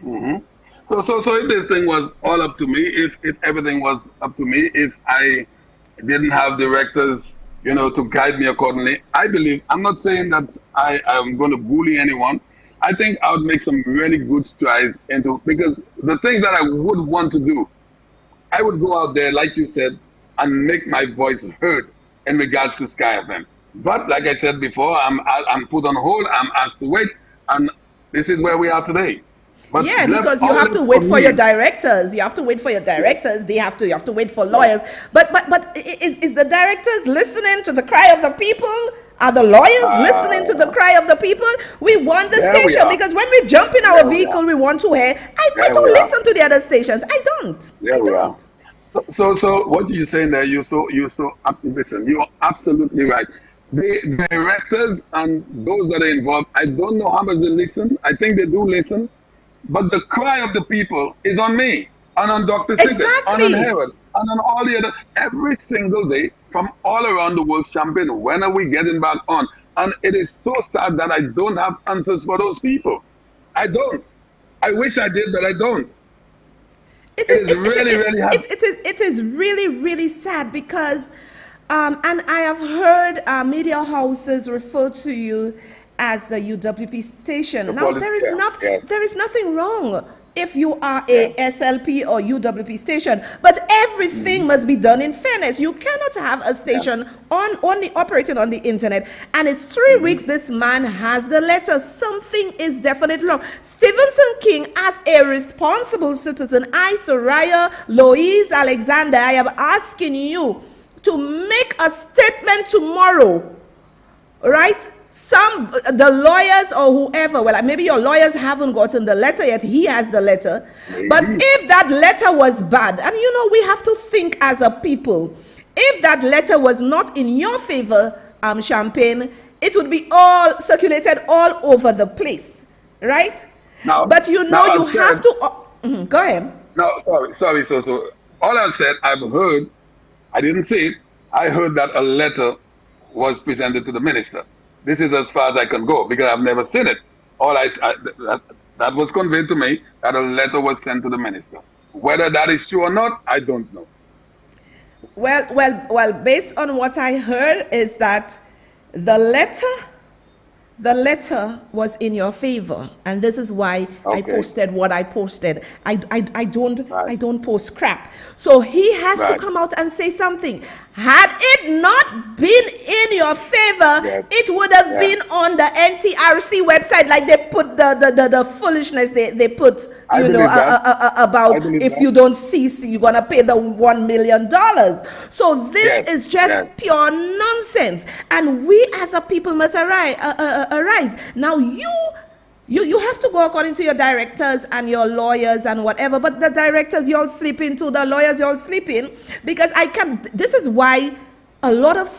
Mm-hmm. So if this thing was all up to me, if everything was up to me, if I didn't have directors, to guide me accordingly, I believe, I'm not saying that I am going to bully anyone. I think I would make some really good strides because the things that I would want to do, I would go out there, like you said, and make my voice heard in regards to Sky FM. But like I said before, I'm put on hold, I'm asked to wait, and this is where we are today. But yeah, because you have to wait for your directors. You have to wait for your directors. You have to wait for lawyers. But is the directors listening to the cry of the people? Are the lawyers listening to the cry of the people? We want the station, because when we jump in our vehicle, we want to hear. I don't listen to the other stations. I don't. I don't. So what you're saying there, listen, you're absolutely right. The directors and those that are involved, I don't know how much they listen. I think they do listen. But the cry of the people is on me, and on Dr. Sigurd, and on Harold, and on all the other, every single day from all around the world. Champagne, when are we getting back on? And it is so sad that I don't have answers for those people. I don't. I wish I did, but I don't. It is really, really sad, because, and I have heard media houses refer to you as the UWP station. Now, there is nothing wrong if you are a SLP or UWP station, but everything must be done in fairness. You cannot have a station only operating on the internet, and it's 3 weeks this man has the letter. Something is definitely wrong. Stevenson King, as a responsible citizen, I, Soraya Louise Alexander, I am asking you to make a statement tomorrow, right? The lawyers or whoever, well, maybe your lawyers haven't gotten the letter yet. He has the letter. But if that letter was bad, and we have to think as a people, if that letter was not in your favor, Champagne, it would be all circulated all over the place, right? But you have to. Go ahead. No, sorry. So all I said, I've heard, I didn't see it, I heard that a letter was presented to the minister. This is as far as I can go, because I've never seen it. That was conveyed to me, that a letter was sent to the minister. Whether that is true or not, I don't know. Well, based on what I heard is that the letter was in your favor, and this is why I posted what I posted. I don't post crap. So he has to come out and say something. Had it not been in your favor, it would have been on the NTRC website, like they put the foolishness they put, about if you don't cease, you're gonna pay the $1 million. So this is just pure nonsense, and we as a people must arise. Now you have to go according to your directors and your lawyers and whatever, but the directors, you all sleeping too, the lawyers, you all sleeping, because this is why a lot of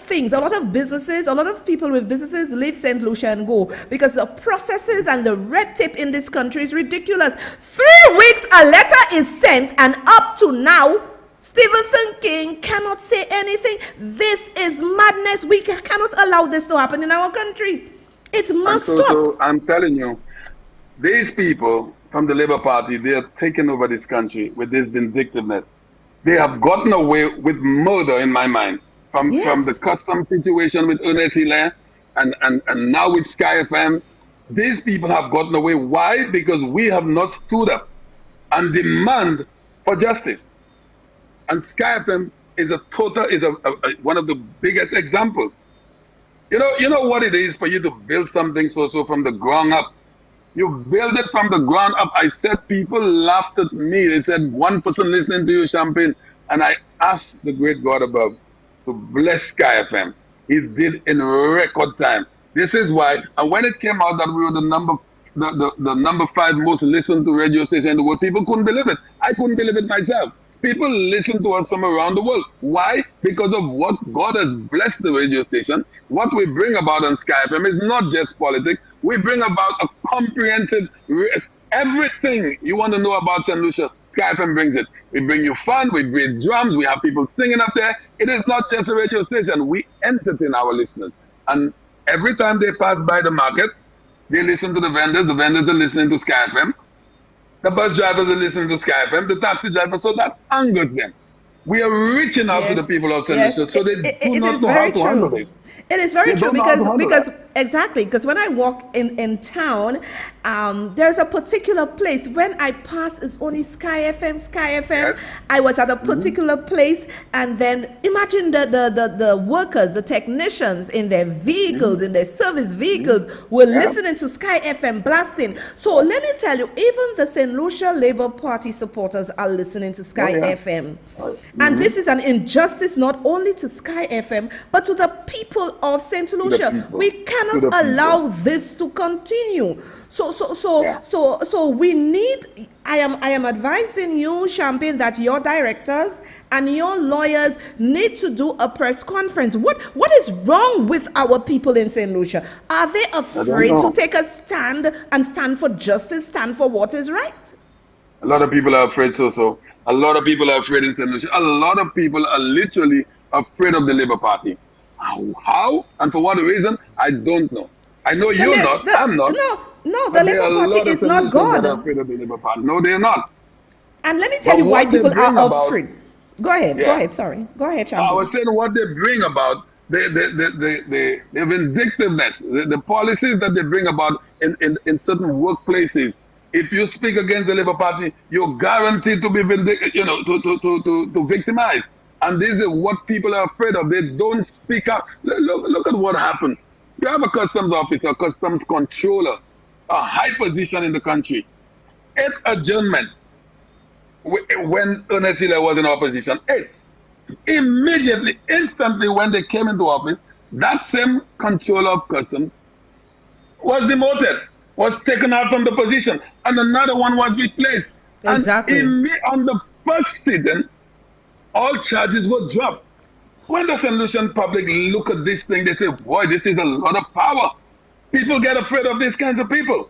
businesses, a lot of people with businesses leave St. Lucia and go, because the processes and the red tape in this country is ridiculous. 3 weeks a letter is sent, and up to now, Stevenson King cannot say anything. This is madness. We cannot allow this to happen in our country. It must stop. So I'm telling you, these people from the Labour Party, they are taking over this country with this vindictiveness. They have gotten away with murder, in my mind, from the custom situation with Ernest Hilaire and now with Sky FM. These people have gotten away. Why? Because we have not stood up and demand for justice. And Sky FM is one of the biggest examples. You know what it is for you to build something so from the ground up. You build it from the ground up. I said people laughed at me. They said one person listening to you, Champagne. And I asked the great God above to bless Sky FM. He did in record time. This is why, and when it came out that we were the number 5 most listened to radio station in the world, people couldn't believe it. I couldn't believe it myself. People listen to us from around the world. Why? Because of what God has blessed the radio station. What we bring about on Sky FM is not just politics. We bring about a comprehensive, everything you want to know about St. Lucia, Sky FM brings it. We bring you fun, we bring drums, we have people singing up there. It is not just a radio station. We entertain our listeners. And every time they pass by the market, they listen to the vendors are listening to Sky FM. The bus drivers are listening to Sky FM, the taxi drivers, so that angers them. We are reaching out to the people of St. Lucia, so they do not know how to handle it. It is very true because exactly, because when I walk in town, there's a particular place. When I pass, it's only Sky FM. Yes. I was at a particular place, and then imagine the workers, the technicians in their vehicles, in their service vehicles, were listening to Sky FM blasting. So let me tell you, even the St. Lucia Labour Party supporters are listening to Sky FM. And this is an injustice not only to Sky FM, but to the people of St. Lucia. We cannot allow this to continue. So we need, I am advising you, Champagne, that your directors and your lawyers need to do a press conference. What is wrong with our people in St. Lucia? Are they afraid to take a stand and stand for justice, stand for what is right? A lot of people are afraid so. A lot of people are afraid in St. Lucia. A lot of people are literally afraid of the Labour Party. How? And for what reason? I don't know. I know you're not. I'm not. No, the Labour Party is not God. No, they're not. And let me tell you why people are afraid. Go ahead, sorry. Go ahead, Champagne. I was saying what they bring about, the vindictiveness, the policies that they bring about in certain workplaces. If you speak against the Labour Party, you're guaranteed to be to victimize. And this is what people are afraid of. They don't speak up. Look at what happened. You have a customs officer, a customs controller, a high position in the country. 8 adjournments when Ernest Hiller was in opposition. 8. Immediately, instantly when they came into office, that same controller of customs was demoted, was taken out from the position, and another one was replaced. Exactly. And on the first sitting, all charges were dropped. When the St. Lucian public look at this thing, they say, boy, this is a lot of power. People get afraid of these kinds of people.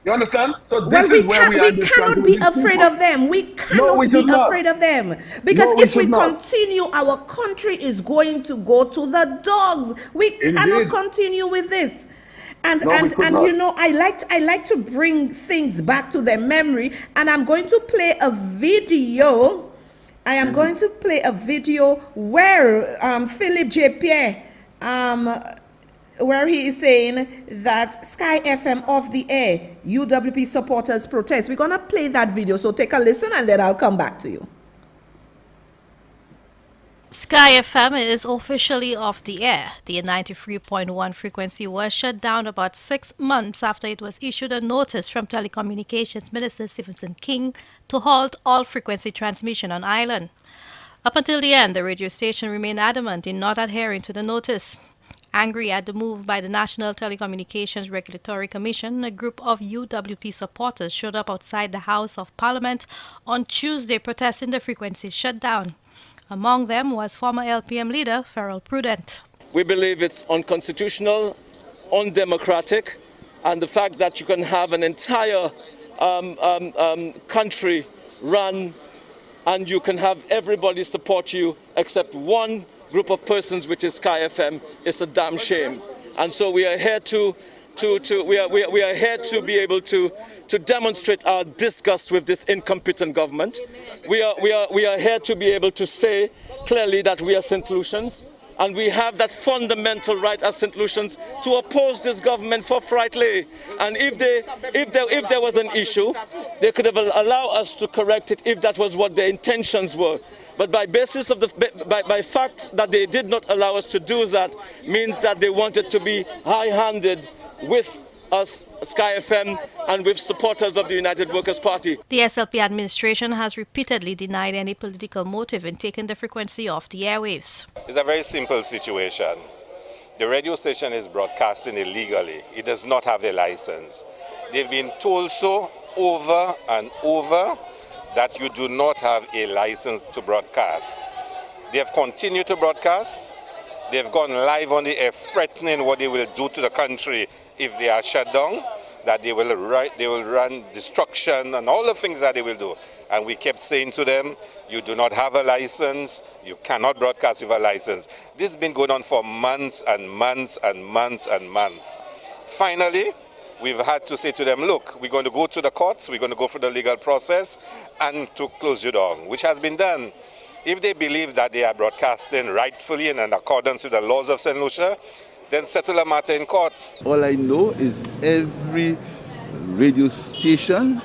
You understand? So we cannot be afraid of them. We cannot be afraid of them. Because if we continue, our country is going to go to the dogs. We cannot continue with this. And you know, I like to bring things back to their memory, and I'm going to play a video. I am going to play a video where Philip J. Pierre, where he is saying that Sky FM off the air, UWP supporters protest. We're going to play that video, so take a listen and then I'll come back to you. Sky FM is officially off the air. The 93.1 frequency was shut down about 6 months after it was issued a notice from Telecommunications Minister Stephenson King to halt all frequency transmission on island. Up until the end, the radio station remained adamant in not adhering to the notice. Angry at the move by the National Telecommunications Regulatory Commission, a group of UWP supporters showed up outside the House of Parliament on Tuesday protesting the frequency shutdown. Among them was former LPM leader Farrell Prudent. We believe it's unconstitutional, undemocratic, and the fact that you can have an entire country run and you can have everybody support you except one group of persons, which is Sky FM, is a damn shame. And so we are here to be able to demonstrate our disgust with this incompetent government. We are here to be able to say clearly that we are St. Lucians, and we have that fundamental right as St. Lucians to oppose this government forthrightly. And if there was an issue, they could have allowed us to correct it if that was what their intentions were. But by basis of by fact that they did not allow us to do that means that they wanted to be high-handed with us, Sky FM, and with supporters of the United Workers' Party. The SLP administration has repeatedly denied any political motive in taking the frequency off the airwaves. It's a very simple situation. The radio station is broadcasting illegally. It does not have a license. They've been told so over and over that you do not have a license to broadcast. They have continued to broadcast. They've gone live on the air threatening what they will do to the country if they are shut down, that they will run destruction and all the things that they will do. And we kept saying to them, you do not have a license, you cannot broadcast with a license. This has been going on for months and months and months and months. Finally, we've had to say to them, look, we're going to go to the courts, we're going to go through the legal process and to close you down, which has been done. If they believe that they are broadcasting rightfully and in accordance with the laws of St. Lucia, then settle a matter in court. All I know is every radio station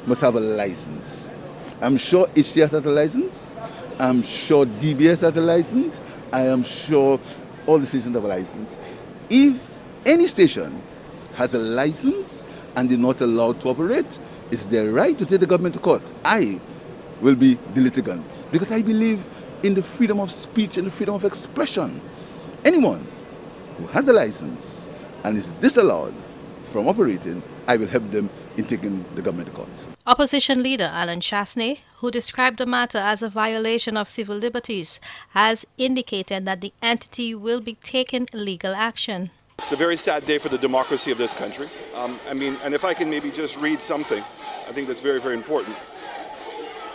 must have a license. I'm sure HTS has a license. I'm sure DBS has a license. I am sure all the stations have a license. If any station has a license and they're not allowed to operate, it's their right to take the government to court. I will be the litigant because I believe in the freedom of speech and the freedom of expression. Anyone who has a license and is disallowed from operating, I will help them in taking the government to court. Opposition leader Alan Chasney, who described the matter as a violation of civil liberties, has indicated that the entity will be taking legal action. It's a very sad day for the democracy of this country. And if I can maybe just read something, I think that's very, very important.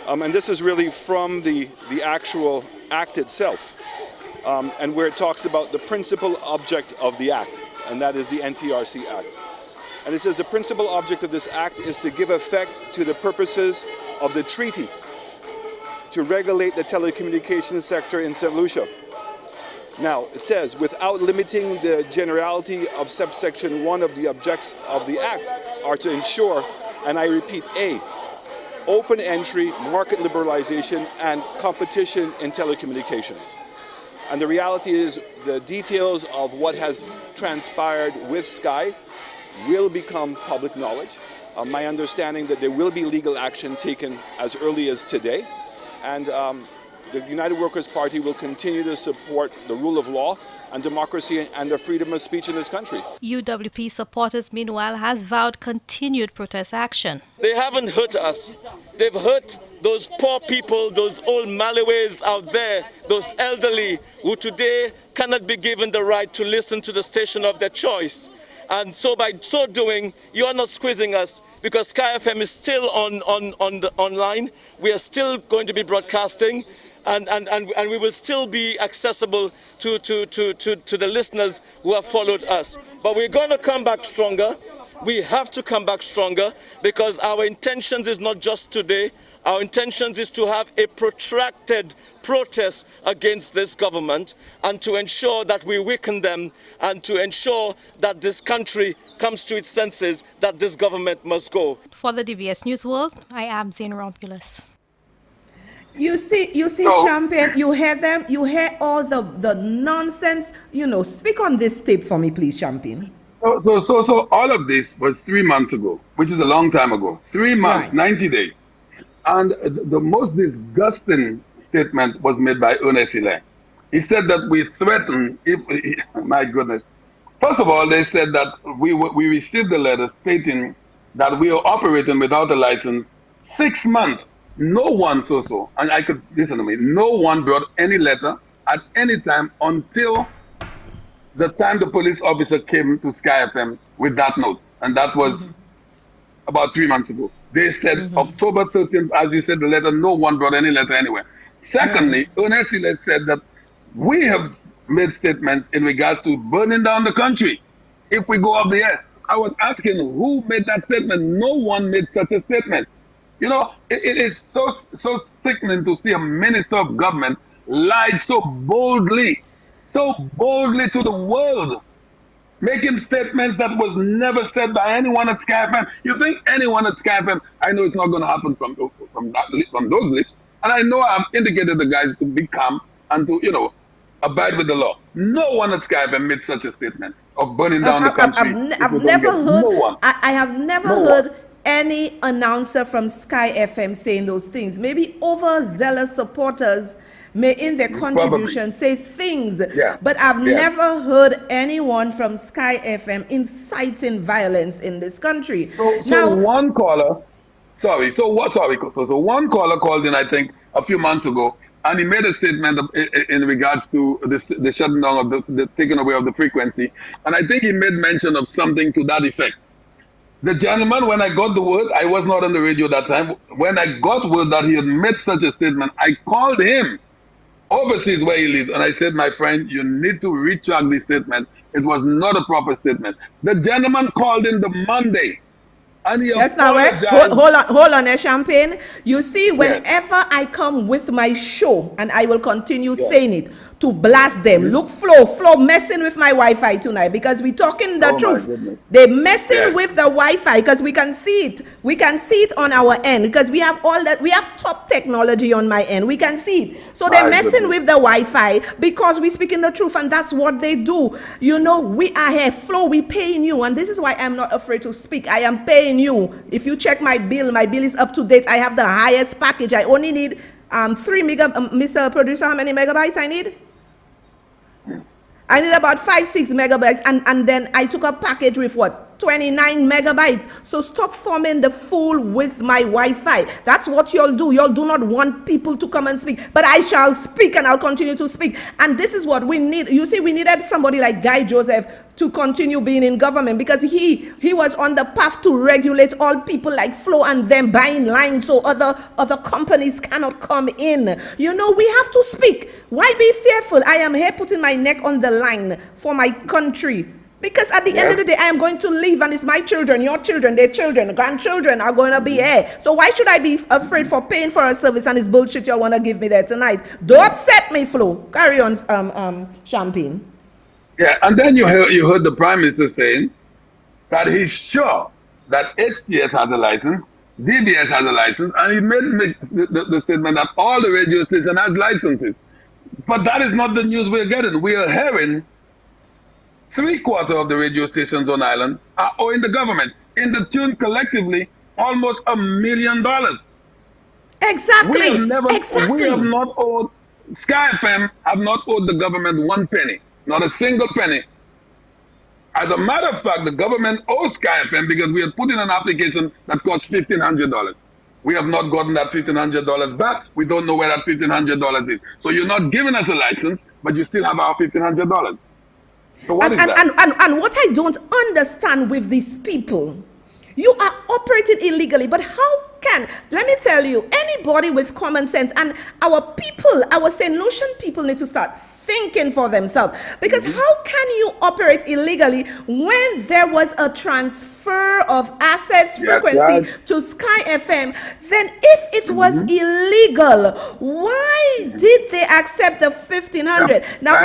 And this is really from the actual act itself, and where it talks about the principal object of the act, and that is the NTRC Act. And it says the principal object of this act is to give effect to the purposes of the treaty to regulate the telecommunications sector in St. Lucia. Now, it says, without limiting the generality of subsection 1 of the objects of the act, are to ensure, and I repeat, A, open entry, market liberalization, and competition in telecommunications. And the reality is the details of what has transpired with Sky will become public knowledge. My understanding that there will be legal action taken as early as today. And the United Workers' Party will continue to support the rule of law and democracy and the freedom of speech in this country. UWP supporters, meanwhile, has vowed continued protest action. They haven't hurt us. They've hurt those poor people, those old Malaways out there, those elderly who today cannot be given the right to listen to the station of their choice. And so by so doing, you are not squeezing us because Sky FM is still online. We are still going to be broadcasting. And we will still be accessible to the listeners who have followed us. But we're going to come back stronger. We have to come back stronger because our intentions is not just today. Our intentions is to have a protracted protest against this government and to ensure that we weaken them and to ensure that this country comes to its senses that this government must go. For the DBS News World, I am Zane Romulus. You see, Champagne, you hear them, you hear all the nonsense, speak on this tape for me, please, Champagne. So all of this was 3 months ago, which is a long time ago. 3 months, Right. 90 days. And the most disgusting statement was made by Ernest Hilaire. He said that we threaten, my goodness. First of all, they said that we received a letter stating that we are operating without a license 6 months. No one and I could listen to me, no one brought any letter at any time until the time the police officer came to Sky FM with that note. And that was about 3 months ago. They said October 13th, as you said, the letter, no one brought any letter anywhere. Secondly, Ernest Hilaire said that we have made statements in regards to burning down the country if we go off the air. I was asking who made that statement. No one made such a statement. It is so sickening to see a minister of government lie so boldly to the world, making statements that was never said by anyone at Sky FM. You think anyone at Sky FM, I know it's not going to happen from those lips. And I know I've indicated the guys to be calm and to, abide with the law. No one at Sky FM made such a statement of burning I've, down the I've, I've, country I've if I've we don't never get it. heard, No one. I have never No heard one. any announcer from Sky FM saying those things. Maybe overzealous supporters may in their contribution say things, Yeah. but I've Yeah. never heard anyone from Sky FM inciting violence in this country. So one caller, so one caller called in, I think, a few months ago, and he made a statement in regards to the shutting down of the taking away of the frequency, and I think he made mention of something to that effect. The gentleman, when I got the word, I was not on the radio that time. When I got word that he had made such a statement, I called him overseas where he lives, and I said, my friend, you need to retract this statement. It was not a proper statement. The gentleman called in the Monday, and he That's not right. apologized. Hold on, Champagne. You see, whenever I come with my show, and I will continue saying it, to blast them. Look, Flo messing with my Wi-Fi tonight because we talking the truth. They messing with the Wi-Fi because we can see it. We can see it on our end because we have all that. We have top technology on my end. We can see it. So they're messing with the Wi-Fi because we speaking the truth, and that's what they do. You know, we are here, Flo. We paying you, and this is why I'm not afraid to speak. I am paying you. If you check my bill is up to date. I have the highest package. I only need 3 mega. Mr. Producer, how many megabytes I need? I need about 5-6 megabytes, and then I took a package with what? 29 megabytes. So stop forming the fool with my Wi-Fi. That's what y'all do. Y'all do not want people to come and speak, but I shall speak, and I'll continue to speak. And this is what we need. You see, we needed somebody like Guy Joseph to continue being in government because he was on the path to regulate all people like Flo and them buying lines so other companies cannot come in. You know, we have to speak. Why be fearful? I am here putting my neck on the line for my country. Because at the end of the day, I am going to leave, and it's my children, your children, their children, grandchildren are going to be here. So why should I be afraid for paying for a service and it's bullshit y'all want to give me there tonight? Don't upset me, Flo. Carry on, Champagne. Yeah, and then you heard the Prime Minister saying that he's sure that HTS has a license, DBS has a license, and he made the statement that all the radio stations has licenses. But that is not the news we're getting. We are hearing 3/4 of the radio stations on island are owing the government in the tune collectively almost $1 million. Exactly. We have not owed, Sky FM have not owed the government 1 penny, not a single penny. As a matter of fact, the government owes Sky FM because we had put in an application that cost $1,500. We have not gotten that $1,500 back. We don't know where that $1,500 is. So you're not giving us a license, but you still have our $1,500. So what is that? And what I don't understand with these people, you are operating illegally, but how can, let me tell you, anybody with common sense, and our people, our St. Lucian people need to start thinking for themselves, because how can you operate illegally when there was a transfer of assets frequency to Sky FM? Then if it was illegal, why did they accept the 1,500? Now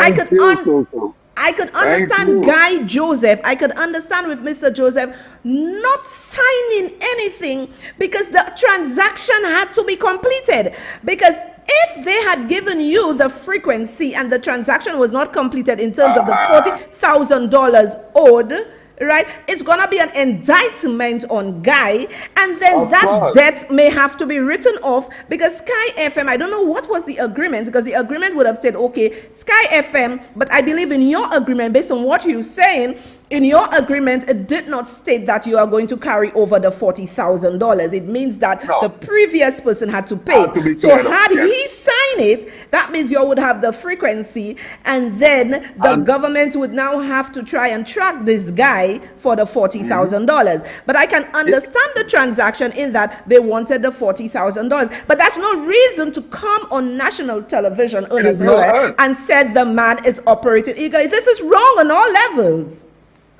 I could understand Guy Joseph. I could understand with Mr. Joseph not signing anything because the transaction had to be completed. Because if they had given you the frequency and the transaction was not completed in terms of the $40,000 owed, right, it's gonna be an indictment on Guy, and then debt may have to be written off because Sky FM, I don't know what was the agreement, because the agreement would have said, okay, Sky FM, but I believe in your agreement, based on what you're saying, in your agreement, it did not state that you are going to carry over the $40,000. It means that the previous person had to pay. So had he signed it, that means you would have the frequency, and then the government would now have to try and track this guy for the $40,000. But I can understand the transaction in that they wanted the $40,000. But that's no reason to come on national television and said the man is operating illegally. This is wrong on all levels.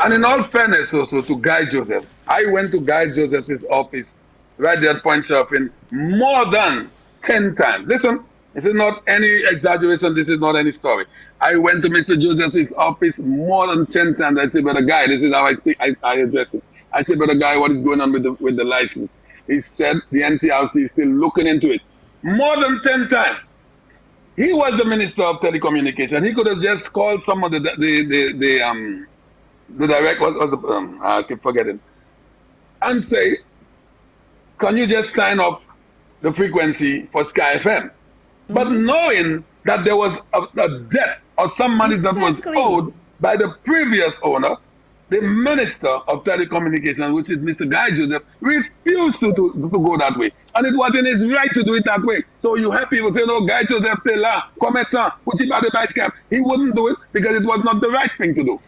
And in all fairness also to Guy Joseph, I went to Guy Joseph's office right there at Point Surfing more than 10 times. Listen, this is not any exaggeration, this is not any story. I went to Mr. Joseph's office more than 10 times. I said, brother Guy, this is how I address it. I said, brother Guy, what is going on with the license? He said the NTRC is still looking into it. More than 10 times. He was the Minister of Telecommunication. He could have just called some of the direct was I keep forgetting, and say, can you just sign up the frequency for Sky FM? But knowing that there was a debt or some money that was Exactly. owed by the previous owner, the Minister of Telecommunications, which is Mr. Guy Joseph, refused to go that way. And it was in his right to do it that way. So you have people say, no, Guy Joseph, commerçant, which is by the scam. He wouldn't do it because it was not the right thing to do.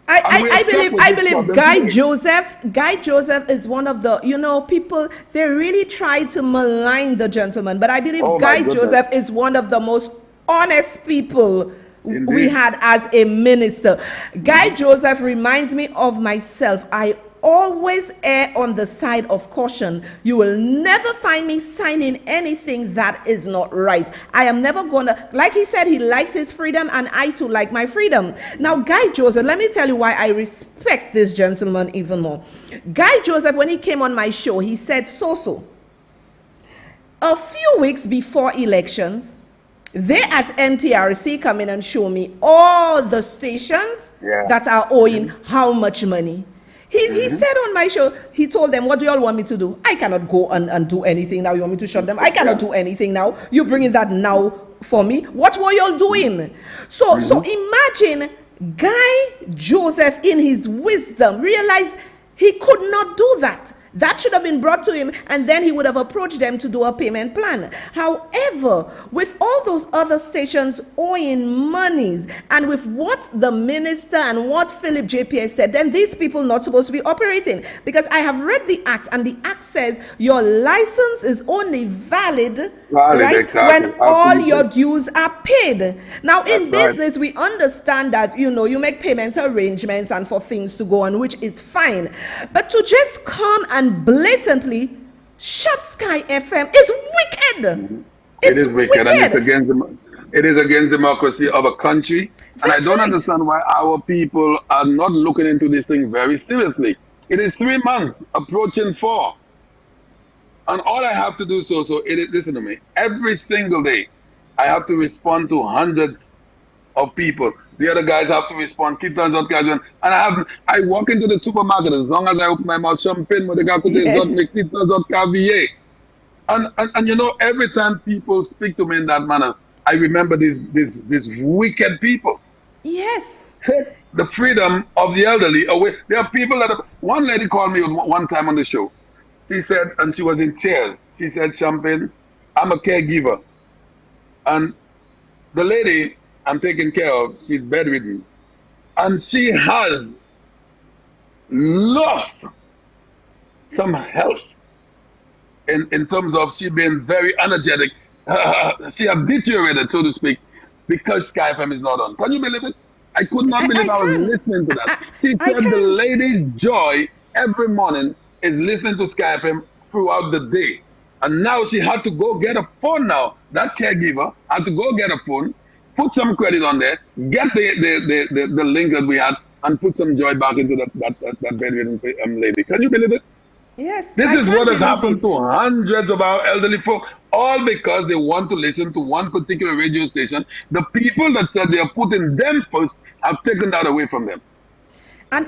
I believe Guy Joseph is one of the, people, they really try to malign the gentleman, but I believe Guy Joseph is one of the most honest people we had as a minister. Guy Joseph reminds me of myself. I always err on the side of caution. You will never find me signing anything that is not right. I am never gonna, like he said, he likes his freedom, and I too like my freedom. Now, Guy Joseph, let me tell you why I respect this gentleman even more. Guy Joseph, when he came on my show, he said a few weeks before elections, they at NTRC come in and show me all the stations that are owing how much money. He said on my show, he told them, what do y'all want me to do? I cannot go and do anything now. You want me to shut them? I cannot do anything now. You bringing that now for me? What were y'all doing? So imagine Guy Joseph in his wisdom realized he could not do that. That should have been brought to him, and then he would have approached them to do a payment plan. However, with all those other stations owing monies, and with what the minister and what Philip JPS said, then these people not supposed to be operating. Because I have read the act, and the act says your license is only valid right, exactly, when all your dues are paid. Now, in business, we understand that, you make payment arrangements and for things to go on, which is fine. But to just come and blatantly shut Sky FM is wicked. It is wicked, and it is against democracy of a country. And I don't understand why our people are not looking into this thing very seriously. It is 3 months, approaching 4. And all I have to do listen to me, every single day, I have to respond to hundreds of people. The other guys have to respond, keep on and I walk into the supermarket, as long as I open my mouth, champagne, and every time people speak to me in that manner, I remember these wicked people. Yes. Take the freedom of the elderly away. There are people one lady called me one time on the show. She said, and she was in tears, she said, Champagne, I'm a caregiver. And the lady I'm taking care of, she's bedridden. And she has lost some health in terms of she being very energetic. She has deteriorated, so to speak, because Sky FM is not on. Can you believe it? I could not believe I was listening to that. She said the lady's joy every morning is listening to Sky FM throughout the day. And now she had to go get a phone now. That caregiver had to go get a phone, put some credit on there, get the link that we had, and put some joy back into that bedridden lady. Can you believe it? Yes. This is what has happened to hundreds of our elderly folk, all because they want to listen to one particular radio station. The people that said they are putting them first have taken that away from them. And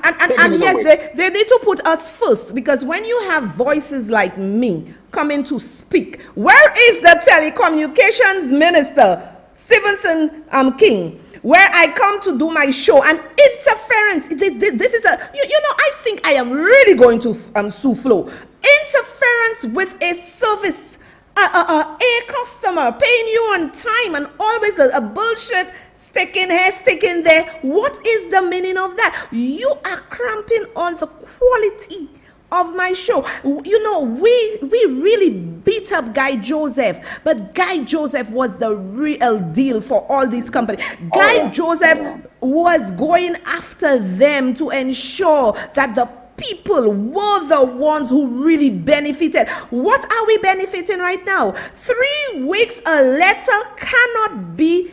yes, they need to put us first, because when you have voices like me coming to speak, where is the telecommunications minister, Stevenson King, where I come to do my show, and interference? This is I think I am really going to sue Flo. Interference with a service, a customer paying you on time, and always a bullshit, sticking here, sticking there. What is the meaning of that? You are cramping on the quality of my show. We really beat up Guy Joseph, but Guy Joseph was the real deal for all these companies. Guy Joseph was going after them to ensure that the people were the ones who really benefited. What are we benefiting right now? 3 weeks a letter cannot be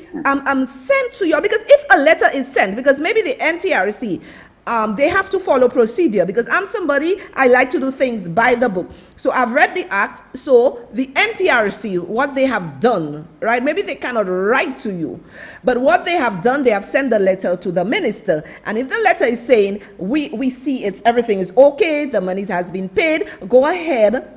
sent to you, because if a letter is sent, because maybe the NTRC they have to follow procedure, because I'm somebody, I like to do things by the book. So I've read the act. So the NTRC, what they have done, right? Maybe they cannot write to you, but what they have done, they have sent a letter to the minister. And if the letter is saying, we see everything is okay, the money has been paid, go ahead,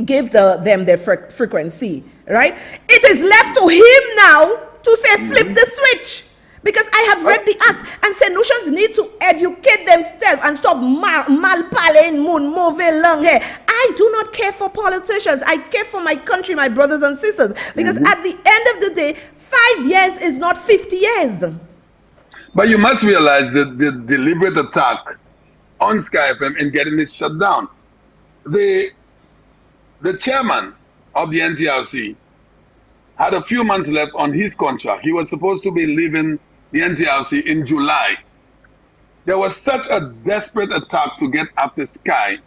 give them their frequency, right? It is left to him now to say, flip the switch. Because I have read the act, and St. Lucians need to educate themselves and stop malpaling, moving long hair. I do not care for politicians. I care for my country, my brothers and sisters. Because at the end of the day, 5 years is not 50 years. But you must realize the deliberate attack on Sky FM and getting it shut down. The chairman of the NTRC had a few months left on his contract. He was supposed to be leaving the NTRC in July. There was such a desperate attack to get after Sky.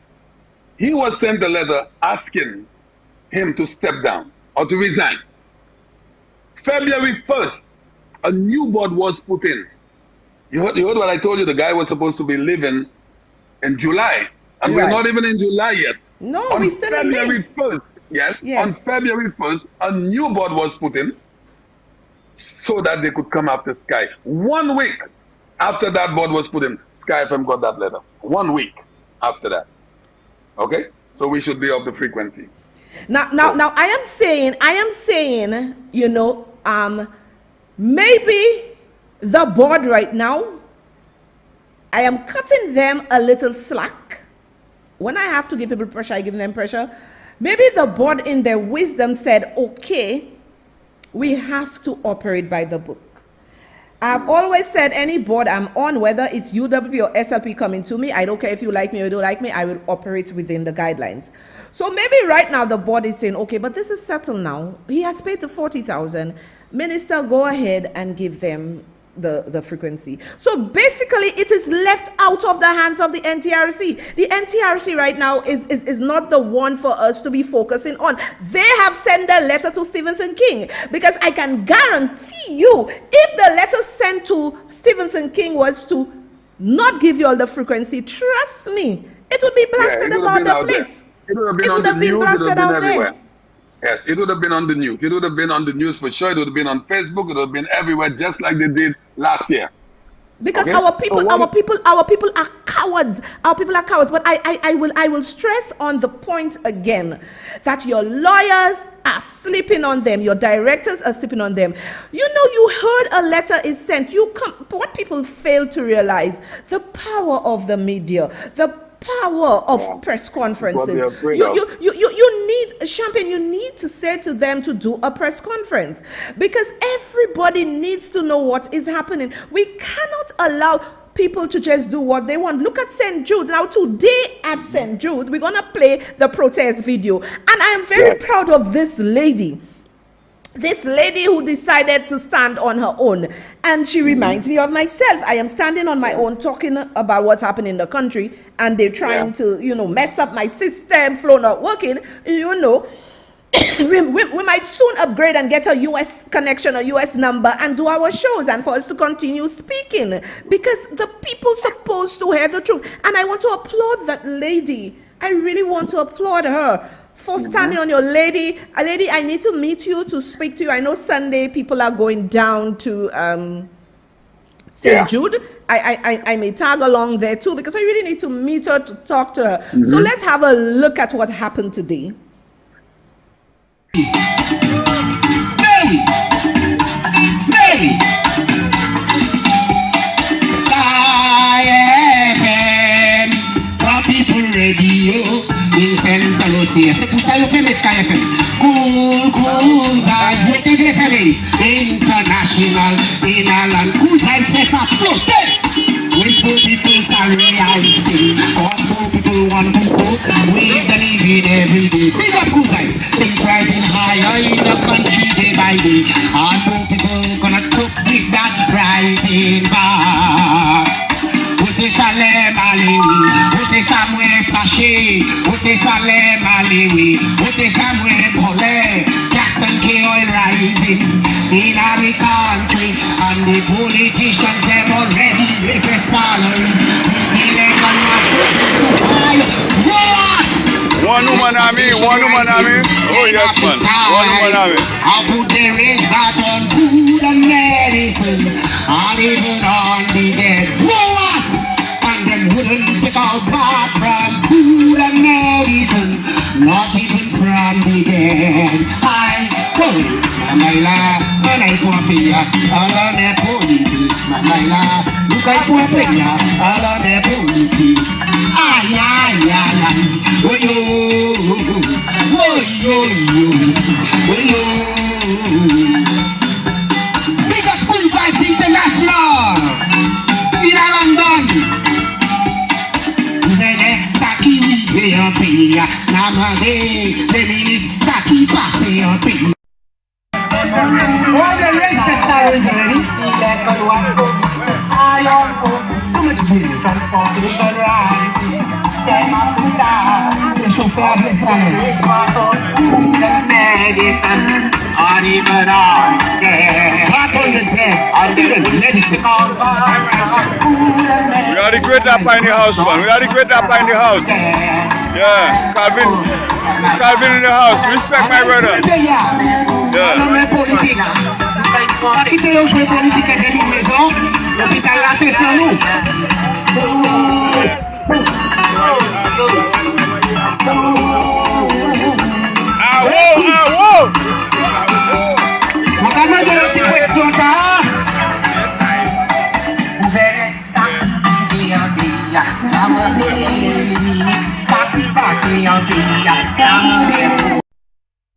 He was sent a letter asking him to step down or to resign. February 1st, a new board was put in. You heard what I told you? The guy was supposed to be leaving in July. And we're not even in July yet. No, on we still in February 1st, yes, on February 1st, a new board was put in so that they could come after Sky. 1 week after that board was put in, Sky FM got that letter. 1 week after that. Okay? So we should be off the frequency. Now I am saying, you know, maybe the board right now, I am cutting them a little slack. When I have to give people pressure, I give them pressure. Maybe the board in their wisdom said, okay, we have to operate by the book. I've always said any board I'm on, whether it's UWP or SLP coming to me, I don't care if you like me or you don't like me, I will operate within the guidelines. So maybe right now the board is saying, okay, but this is settled now. He has paid the 40,000. Minister, go ahead and give them the frequency. So basically it is left out of the hands of the NTRC. The NTRC right now is not the one for us to be focusing on. They have sent a letter to Stephenson King, because I can guarantee you, if the letter sent to Stephenson King was to not give you all the frequency, trust me, it would be blasted about the place. It would have been blasted out there. Yes, it would have been on the news. It would have been on the news for sure. It would have been on Facebook. It would have been everywhere, just like they did last year. Because our people are cowards. Our people are cowards. But I will stress on the point again that your lawyers are sleeping on them. Your directors are sleeping on them. You know, you heard a letter is sent. What people fail to realize, the power of the media, the power of press conferences. You need, Champagne, you need to say to them to do a press conference, because everybody needs to know what is happening. We cannot allow people to just do what they want. Look at St. Jude. Now today at St. Jude, we're going to play the protest video. And I am very proud of this lady. This lady who decided to stand on her own. And she reminds me of myself. I am standing on my own talking about what's happening in the country. And they're trying to, you know, mess up my system, flow not working. You know, we might soon upgrade and get a US connection, a US number, and do our shows, and for us to continue speaking. Because the people supposed to hear the truth. And I want to applaud that lady. I really want to applaud her for standing on your lady. Lady, I need to meet you to speak to you. I know Sunday people are going down to St. Jude. I may tag along there too, because I really need to meet her, to talk to her. So let's have a look at what happened today. Radio in Santa Lucia. C'est pour ça que fait Sky FM. Cool vibes with the Italy. International in Ireland. Cool vibes fait ça flotter. With poor people are realizing. Cause poor people want to cope with the living every day. Big up cool vibes. Things rising higher in the country day by day. And poor people gonna cope with that rising bar. C'est ça les Maliwi, c'est ça moi fâché, c'est ça les Maliwi, c'est ça moi colère, car gas and oil rising in our country, and the politicians have already raised their salaries. Still One woman army, one woman army. Oh yes, man. One woman army. How could they raise that on food and medicine, and even on the dead? And them wouldn't take out back from food and medicine, not even from the dead. Mamaila, anaikuambia ala ne politi. Mamaila, ukaikuambia ala ne politi. Ay, ay, ay, ay. Oyo, oyo, oyo. Big up Full Fight International in London. Taki we en pays, namande les ministres taki passé en pays. All the racist towers already see that but what how much money transportation right? Them up to that. The chauffeur bless the medicine or even on there. Not on the dead, on the medicine. We are the great rapper in the house, man. We are the great rapper in the house. Yeah, Calvin in the house. Respect my brother. Yeah.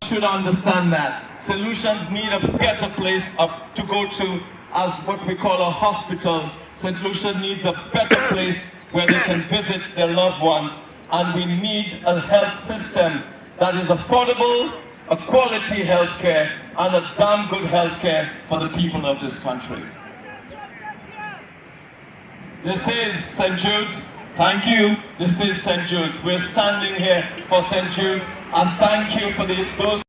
Should understand that Solutions need a better place to go to as what we call a hospital. St. Lucia needs a better place where they can visit their loved ones, and we need a health system that is affordable, a quality health care, and a damn good health care for the people of this country. This is St. Jude's. Thank you. This is St. Jude's. We're standing here for St. Jude's, and thank you for those.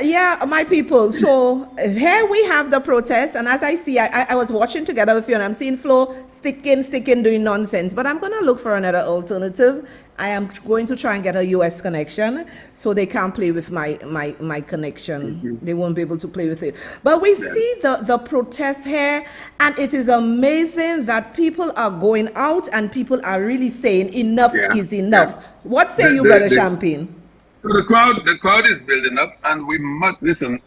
Yeah, my people. So here we have the protest, and as I see, I was watching together with you, and I'm seeing Flo sticking, doing nonsense. But I'm going to look for another alternative. I am going to try and get a US connection, so they can't play with my connection. They won't be able to play with it. But we see the protest here, and it is amazing that people are going out, and people are really saying enough is enough. What say you, Brother Champagne? So the crowd is building up, and we must listen.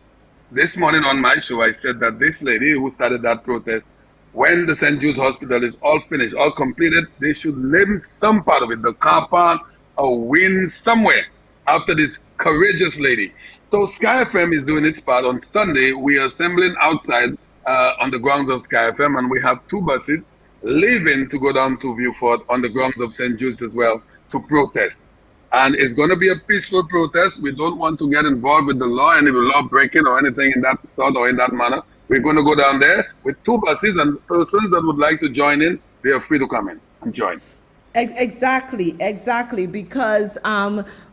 This morning on my show, I said that this lady who started that protest, when the St. Jude's Hospital is all finished, all completed, they should limit some part of it, the car park, a win somewhere after this courageous lady. So Sky FM is doing its part. On Sunday, we are assembling outside on the grounds of Sky FM, and we have 2 buses leaving to go down to Viewfort on the grounds of St. Jude's as well to protest. And it's going to be a peaceful protest. We don't want to get involved with the law, any law breaking or anything in that sort or in that manner. We're going to go down there with 2 buses, and persons that would like to join in, they are free to come in and join. Exactly, because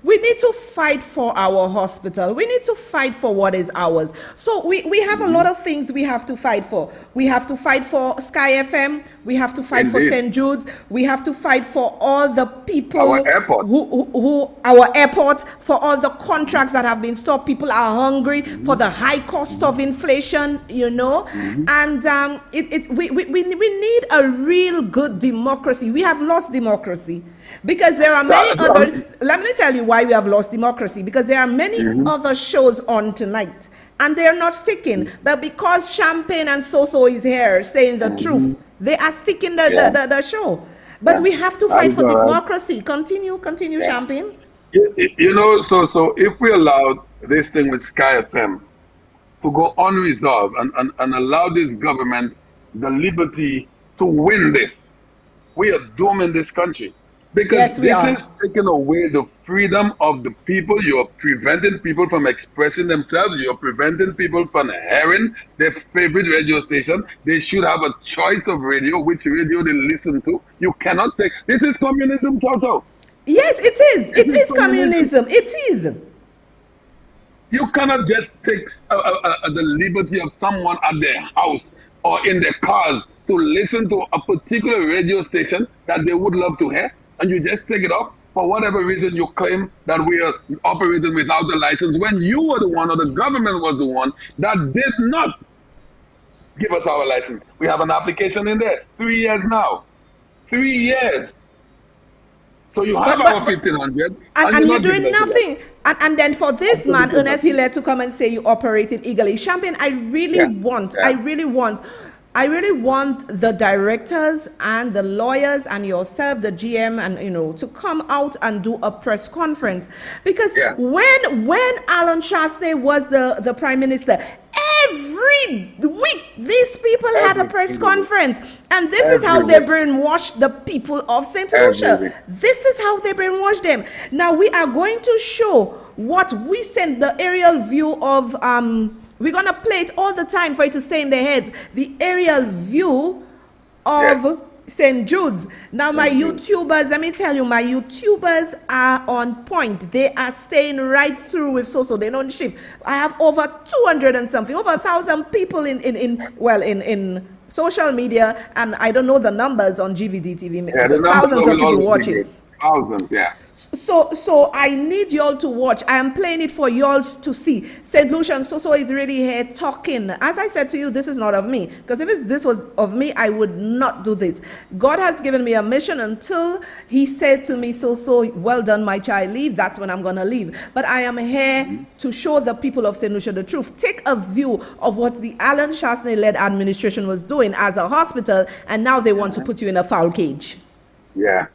we need to fight for our hospital. We need to fight for what is ours. So we have a lot of things we have to fight for. We have to fight for Sky FM. We have to fight for St. Jude's. We have to fight for all the people, our airport, our airport, for all the contracts that have been stopped. People are hungry for the high cost of inflation, you know, and we need a real good democracy. We have lost democracy because there are many other. Let me tell you why we have lost democracy, because there are many other shows on tonight and they're not sticking, but because Champagne and So is here saying the truth, they are sticking the show. But we have to fight for democracy. Continue, Champagne. You know, so if we allowed this thing with Sky FM to go unresolved and allow this government the liberty to win this, we are dooming this country. Because Yes, we this are. is taking away the freedom of the people. You're preventing people from expressing themselves. You're preventing people from hearing their favorite radio station. They should have a choice of radio, which radio they listen to. You cannot take. This is communism, Toto. Yes, it is. This It is is communism. communism. It is. You cannot just take the liberty of someone at their house or in their cars to listen to a particular radio station that they would love to hear, and you just take it off for whatever reason you claim that we are operating without the license when you were the one or the government was the one that did not give us our license. We have an application in there. 3 years now. 3 years. So you have our 1500, and you're you're not giving doing us the license. nothing. And then for this man, Absolutely Ernest nothing. Hilaire, to come and say you operated illegally. Champagne, I really want the directors and the lawyers and yourself, the GM, and to come out and do a press conference. Because when Alan Chastanet was the prime minister, every week these people had a press conference, and this is how they brainwashed the people of St. Lucia. This is how they brainwashed them. Now we are going to show what we sent the aerial view of. We're gonna play it all the time for it to stay in their heads. The aerial view of St. Jude's. Now my YouTubers, let me tell you, my YouTubers are on point. They are staying right through with so they don't shift. I have over 200 and something, over 1,000 people in social media, and I don't know the numbers on GVD TV. Yeah, There's thousands of people watching. Thousands, yeah. So I need y'all to watch. I am playing it for y'all to see. St. Lucian So is really here talking. As I said to you, this is not of me. Because if this was of me, I would not do this. God has given me a mission until he said to me, so well done, my child, leave. That's when I'm going to leave. But I am here to show the people of St. Lucia the truth. Take a view of what the Alan Chastanet-led administration was doing as a hospital, and now they want to put you in a foul cage. Yeah.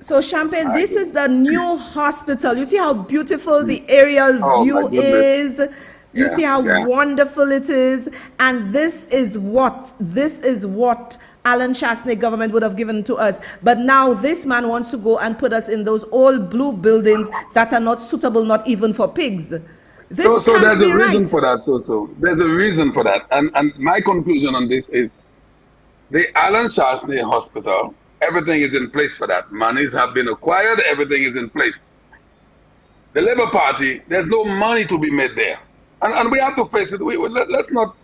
So Champagne, this is the new hospital. You see how beautiful the aerial view is. You see how wonderful it is. And this is what Alan Chastanet government would have given to us. But now this man wants to go and put us in those old blue buildings that are not suitable, not even for pigs. This so there's a reason right. for that. So there's a reason for that. And my conclusion on this is the Alan Chastanet Hospital, everything is in place for that. Monies have been acquired, everything is in place. The Labour Party, there's no money to be made there. And we have to face it. Let's not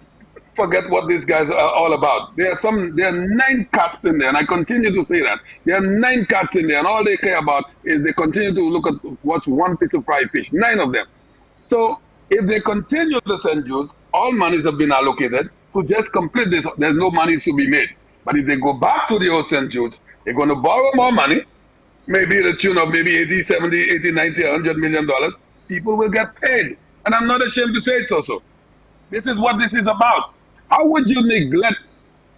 forget what these guys are all about. There are 9 cats in there, and I continue to say that. There are 9 cats in there, and all they care about is they continue to look at what's one piece of fried fish. 9 of them. So if they continue the St. Jude's, all monies have been allocated to just complete this. There's no money to be made. But if they go back to the old St. Jude's, they're going to borrow more money, maybe the tune of maybe 80, 70, 80, 90, $100 million. People will get paid. And I'm not ashamed to say it so. This is what this is about. How would you neglect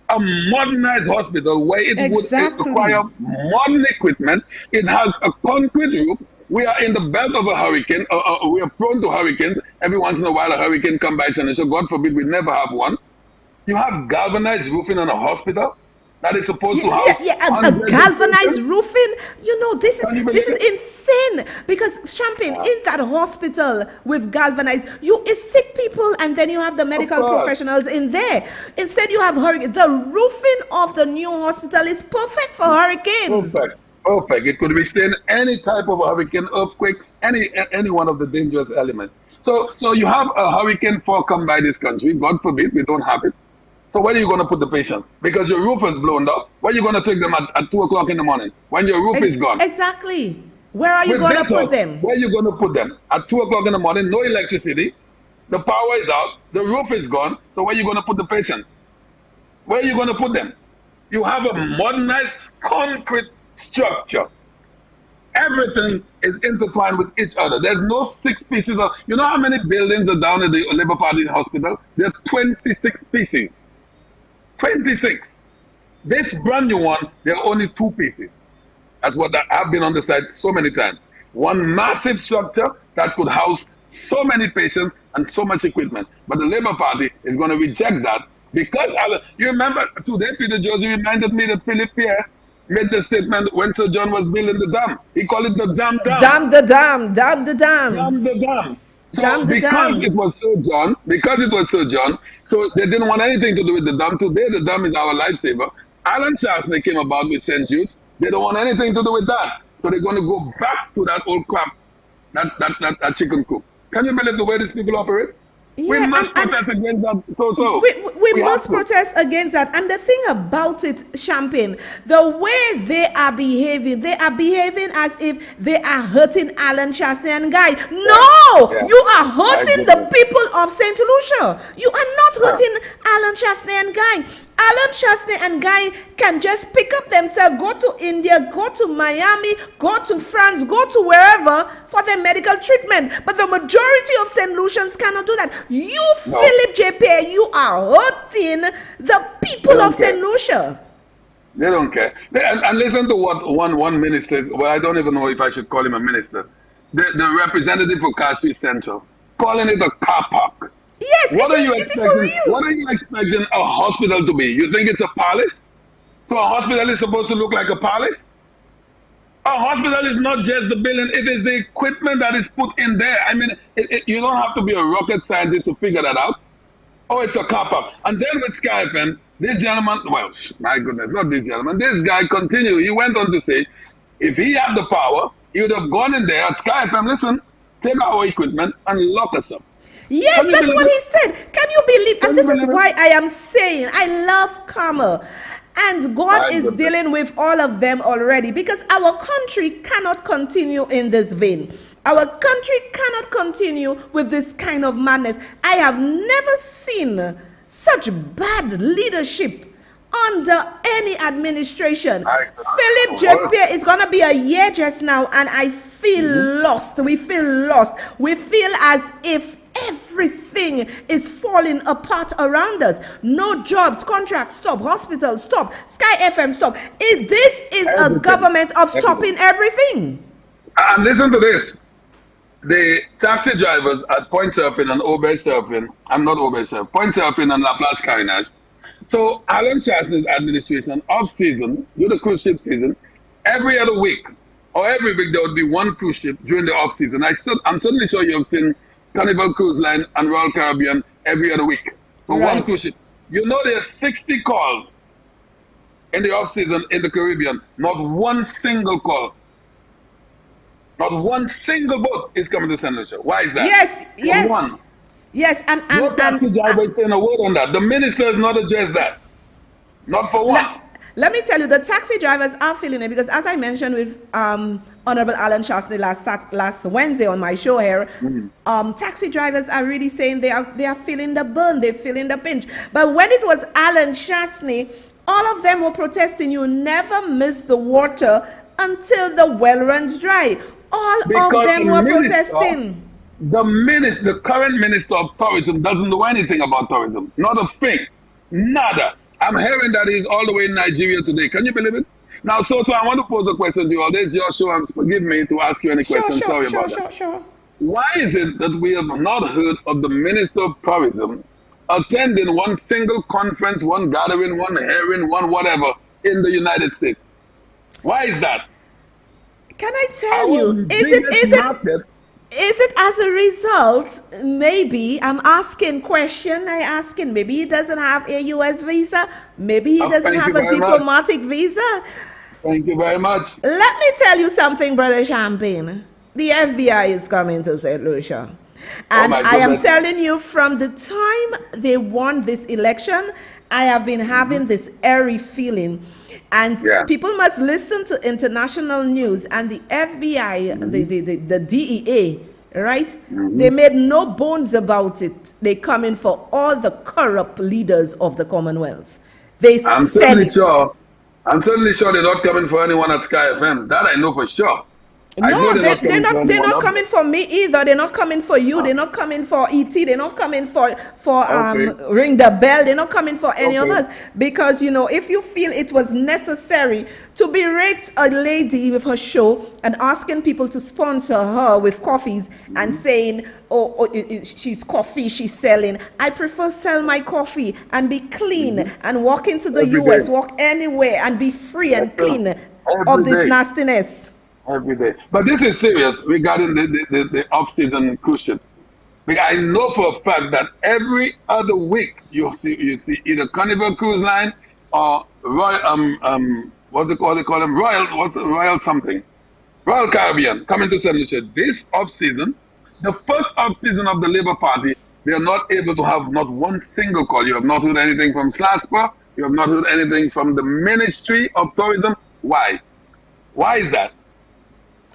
a modernized hospital where it would require modern equipment? It has a concrete roof. We are in the belt of a hurricane. We are prone to hurricanes. Every once in a while, a hurricane comes by, and so God forbid we never have one. You have galvanized roofing on a hospital that is supposed to have a galvanized roofing. You know, this is insane, because Champagne, in that hospital with galvanized, it's sick people, and then you have the medical professionals in there. Instead, you have the roofing of the new hospital is perfect for hurricanes. Perfect. It could withstand any type of hurricane, earthquake, any one of the dangerous elements. So you have a hurricane come by this country. God forbid we don't have it. So where are you going to put the patients? Because your roof is blown up. Where are you going to take them at 2 o'clock in the morning when your roof is gone? Exactly. Where are you going to put them? Where are you going to put them? At 2 o'clock in the morning, no electricity. The power is out. The roof is gone. So where are you going to put the patients? Where are you going to put them? You have a modernized concrete structure. Everything is intertwined with each other. There's no 6 pieces of... You know how many buildings are down at the Labour Party Hospital? There's 26 pieces. 26. This brand new one, there are only 2 pieces. That's what I've been on the site so many times. One massive structure that could house so many patients and so much equipment. But the Labour Party is going to reject that because... You remember today, Peter Josie reminded me that Philip Pierre made the statement when Sir John was building the dam. He called it the dam. Dam the dam. Dam the dam. Dam the dam. So Dam the dam. It was Sir John, so they didn't want anything to do with the dam. Today, the dam is our lifesaver. Alan Chasney came about with St. Jude's. They don't want anything to do with that. So they're going to go back to that old crap, that chicken coop. Can you believe the way these people operate? We must protest against that. We must protest against that. And the thing about it, Champagne, the way they are behaving as if they are hurting Alan Chasney and Guy. No! You are hurting the people of St. Lucia. You are not hurting Alan Chasney and Guy. Alan Chasney and Guy can just pick up themselves, go to India, go to Miami, go to France, go to wherever for their medical treatment. But the majority of St. Lucians cannot do that. You, Philip J. Pierre, you are hurting the people of St. Lucia. They don't care. And listen to what one minister, well, I don't even know if I should call him a minister, the representative for Caspi Central, calling it a car park. Yes, what are you expecting a hospital to be? You think it's a palace? So a hospital is supposed to look like a palace? A hospital is not just the building, it is the equipment that is put in there. I mean, you don't have to be a rocket scientist to figure that out. Oh, it's a car park. And then with Sky FM, this gentleman, well, my goodness, not this gentleman, this guy continued. He went on to say, if he had the power, he would have gone in there at Sky FM, listen, take our equipment and lock us up. Yes, that's what he said. Can you believe? And this is why I am saying I love Carmel. And God is dealing with all of them already, because our country cannot continue in this vein. Our country cannot continue with this kind of madness. I have never seen such bad leadership under any administration. Philip J. Pierre, it's going to be a year just now, and I feel lost. We feel lost. We feel as if everything is falling apart around us. No jobs, contracts stop, hospitals stop, Sky FM stop. This is a government of stopping everything. And listen to this. The taxi drivers at Point Surfing and Point Surfing and La Place Carinas. So Alan Chasney's administration, off-season, during the cruise ship season, every other week or every week there would be one cruise ship during the off-season. I'm certainly sure you've seen Carnival Cruise Line and Royal Caribbean every other week. So one cruise ship. You know there's 60 calls in the off-season in the Caribbean. Not one single call. Not one single boat is coming to St. Lucia. Why is that? Yes. One. Yes, and no taxi driver is saying a word on that. The minister has not addressed that. Not for once. Let me tell you, the taxi drivers are feeling it, because as I mentioned with Honorable Alan Chasney last Wednesday on my show here, taxi drivers are really saying they are feeling the burn, they're feeling the pinch. But when it was Alan Chasney, all of them were protesting, you never miss the water until the well runs dry. All of them were protesting. the current minister of tourism doesn't know anything about tourism. Not a thing. Nada. I'm hearing that he's all the way in Nigeria today. Can you believe it? Now, so I want to pose a question to you all. This is your show, and forgive me to ask you any questions. Sorry about that. Sure. Why is it that we have not heard of the Minister of Tourism attending one single conference, one gathering, one hearing, one whatever in the United States? Why is that? Can I tell you? Is it as a result? Maybe I'm asking question. Maybe he doesn't have a U.S. visa. Maybe he doesn't have a diplomatic visa. Thank you very much. Let me tell you something, Brother Champagne. The FBI is coming to St. Lucia. And I am telling you, from the time they won this election, I have been having this airy feeling. And people must listen to international news, and the FBI, the DEA, right? They made no bones about it. They come in for all the corrupt leaders of the Commonwealth. I'm certainly sure they're not coming for anyone at Sky FM. That I know for sure. No, they're not coming for me either. They're not coming for you. They're not coming for ET. They're not coming for Ring the Bell. They're not coming for any of us. Because, you know, if you feel it was necessary to berate a lady with her show and asking people to sponsor her with coffees and saying, she's coffee, she's selling. I prefer sell my coffee and be clean and walk into the US, walk anywhere and be free and clean of this nastiness. Every day. But this is serious regarding the off-season cruise ships. Because I know for a fact that every other week you see either Carnival Cruise Line or Royal Royal Caribbean coming to St. Lucia. This off-season, the first off-season of the Labour Party, they are not able to have not one single call. You have not heard anything from SLASPA. You have not heard anything from the Ministry of Tourism. Why? Why is that?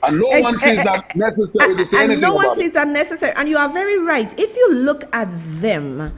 And no one sees that necessary to say anything no one about sees that necessary. And you are very right. If you look at them,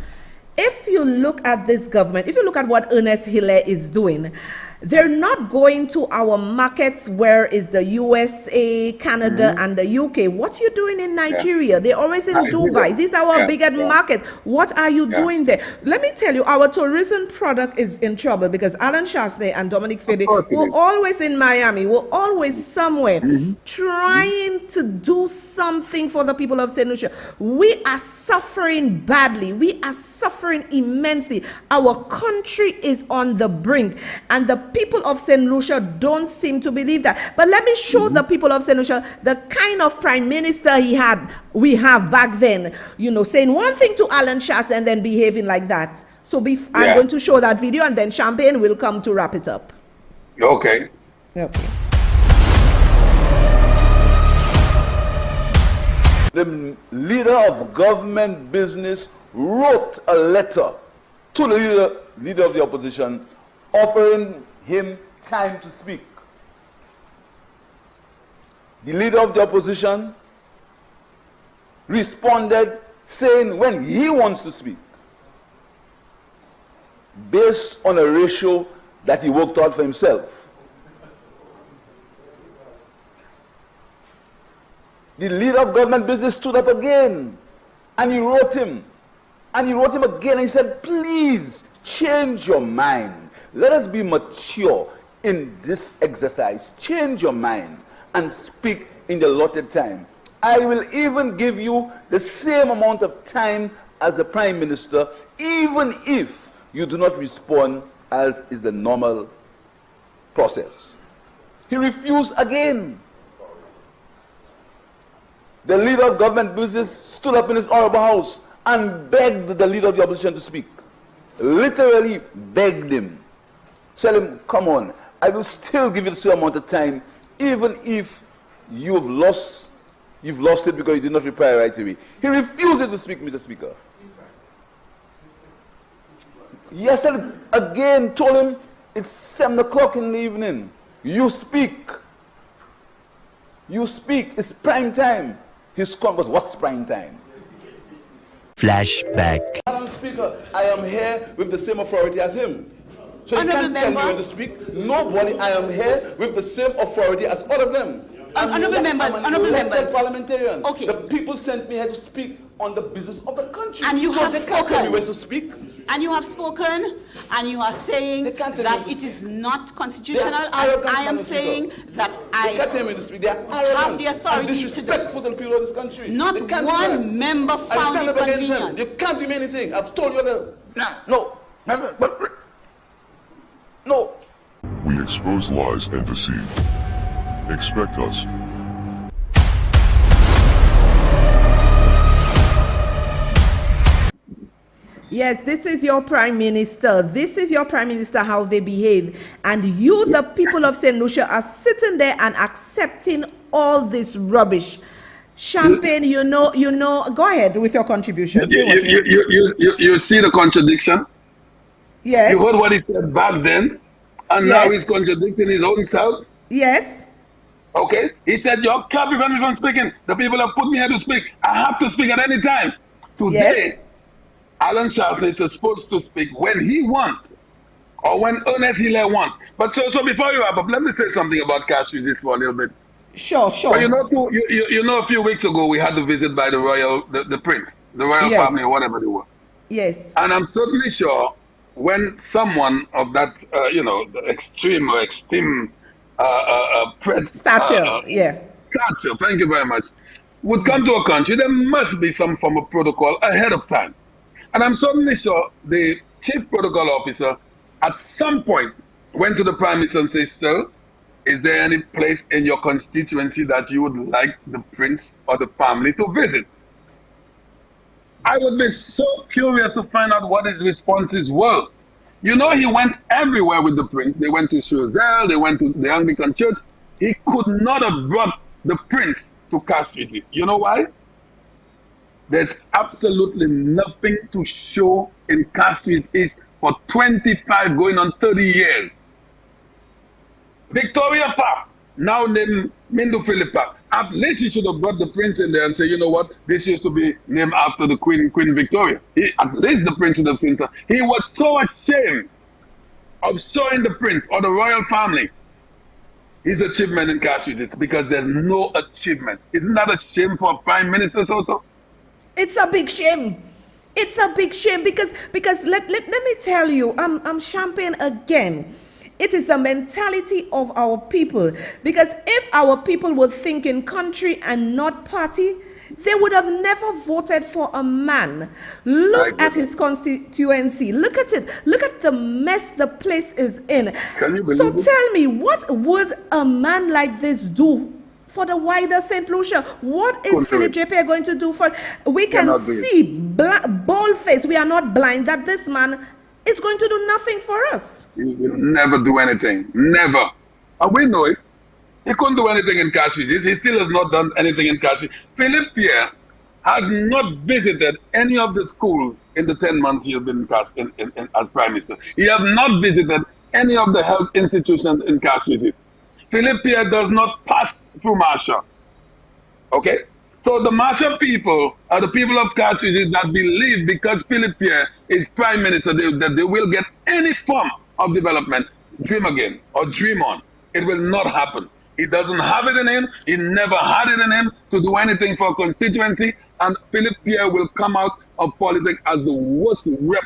if you look at this government, if you look at what Ernest Hiller is doing, they're not going to our markets where is the USA, Canada, and the UK. What are you doing in Nigeria? They're always in Dubai. These are our biggest markets. What are you doing there? Let me tell you, our tourism product is in trouble because Alan Shasney and Dominic Fede were always in Miami, were always somewhere trying to do something for the people of St. Lucia. We are suffering badly. We are suffering immensely. Our country is on the brink, and the people of St. Lucia don't seem to believe that. But let me show the people of St. Lucia the kind of prime minister we have back then, you know, saying one thing to Alan Shasta and then behaving like that. So I'm going to show that video, and then Champagne will come to wrap it up. Okay. The leader of government business wrote a letter to the leader of the opposition offering him time to speak. The leader of the opposition responded saying when he wants to speak, based on a ratio that he worked out for himself. The leader of government business stood up again and he wrote him. And he wrote him again and he said, please change your mind. Let us be mature in this exercise. Change your mind and speak in the allotted time. I will even give you the same amount of time as the Prime Minister, even if you do not respond as is the normal process. He refused again. The leader of government business stood up in his honorable house and begged the leader of the opposition to speak. Literally begged him. Tell him, come on, I will still give you the same amount of time, even if you've lost it because you did not reply right away. He refuses to speak, Mr. Speaker. Yes, again told him, it's 7 o'clock in the evening. You speak. You speak. It's prime time. His response was, what's prime time? Flashback. Madam Speaker, I am here with the same authority as him. So you can't tell me when to speak. Nobody, I am here with the same authority as all of them. Honorable members, honorable members. Parliamentarian. Okay. The people sent me here to speak on the business of the country. And you have they can't tell me spoken. when to speak. And you have spoken, and you are saying They can't tell me that to it speak. is not constitutional, They are and arrogant, I am Madam Speaker. saying that They can't tell me to speak. They are have arrogant the authority and to disrespectful to the people of this country. Not They can't do one that. member I found stand it up against them. convenient. You can't do me anything. I've told you that. No. No. We expose lies and deceit. Expect us. Yes, this is your prime minister. This is your prime minister, how they behave. And you, the people of St. Lucia, are sitting there and accepting all this rubbish. Champagne, you know, go ahead with your contribution. You see the contradiction? Yes. You heard what he said back then, and now he's contradicting his own self? Yes. Okay? He said, you can't prevent me from speaking. The people have put me here to speak. I have to speak at any time. Today, Alan Charles is supposed to speak when he wants, or when Ernest Hilaire wants. But so before you wrap up, let me say something about cash this for a little bit. Sure. Well, you know, a few weeks ago we had the visit by the royal, the prince, the royal family, or whatever they were. Yes. And I'm certainly sure when someone of that, the extreme or extreme stature, stature, thank you very much, would come to a country, there must be some form of protocol ahead of time. And I'm certainly sure the chief protocol officer at some point went to the prime minister and said, sir, is there any place in your constituency that you would like the prince or the family to visit? I would be so curious to find out what his responses were. You know, he went everywhere with the prince. They went to Choiseul, they went to the Anglican church. He could not have brought the prince to Castries. You know why? There's absolutely nothing to show in Castries East for 25 going on 30 years. Victoria Park, now named Mindu Philip Park. At least he should have brought the prince in there and say, you know what, this used to be named after the Queen Victoria. At least the prince should have seen that. He was so ashamed of showing the prince or the royal family his achievement in Castries because there's no achievement. Isn't that a shame for prime ministers also? It's a big shame. It's a big shame because let me tell you, I'm Champagne again. It is the mentality of our people. Because if our people would think in country and not party, they would have never voted for a man. Look at his constituency. Look at it. Look at the mess the place is in. So tell me, what would a man like this do for the wider St. Lucia? What is Philip JP going to do for... We can see, bold face, we are not blind, that this man is going to do nothing for us. He will never do anything. Never. And we know it. He couldn't do anything in Castries. He still has not done anything in Castries. Philip Pierre has not visited any of the schools in the 10 months he has been as Prime Minister. He has not visited any of the health institutions in Castries. Philip Pierre does not pass through Marsha. Okay? So the Marsha people are the people of Castries that believe because Philip Pierre is Prime Minister that they will get any form of development. Dream again or dream on. It will not happen. He doesn't have it in him. He never had it in him to do anything for a constituency. And Philip Pierre will come out of politics as the worst rep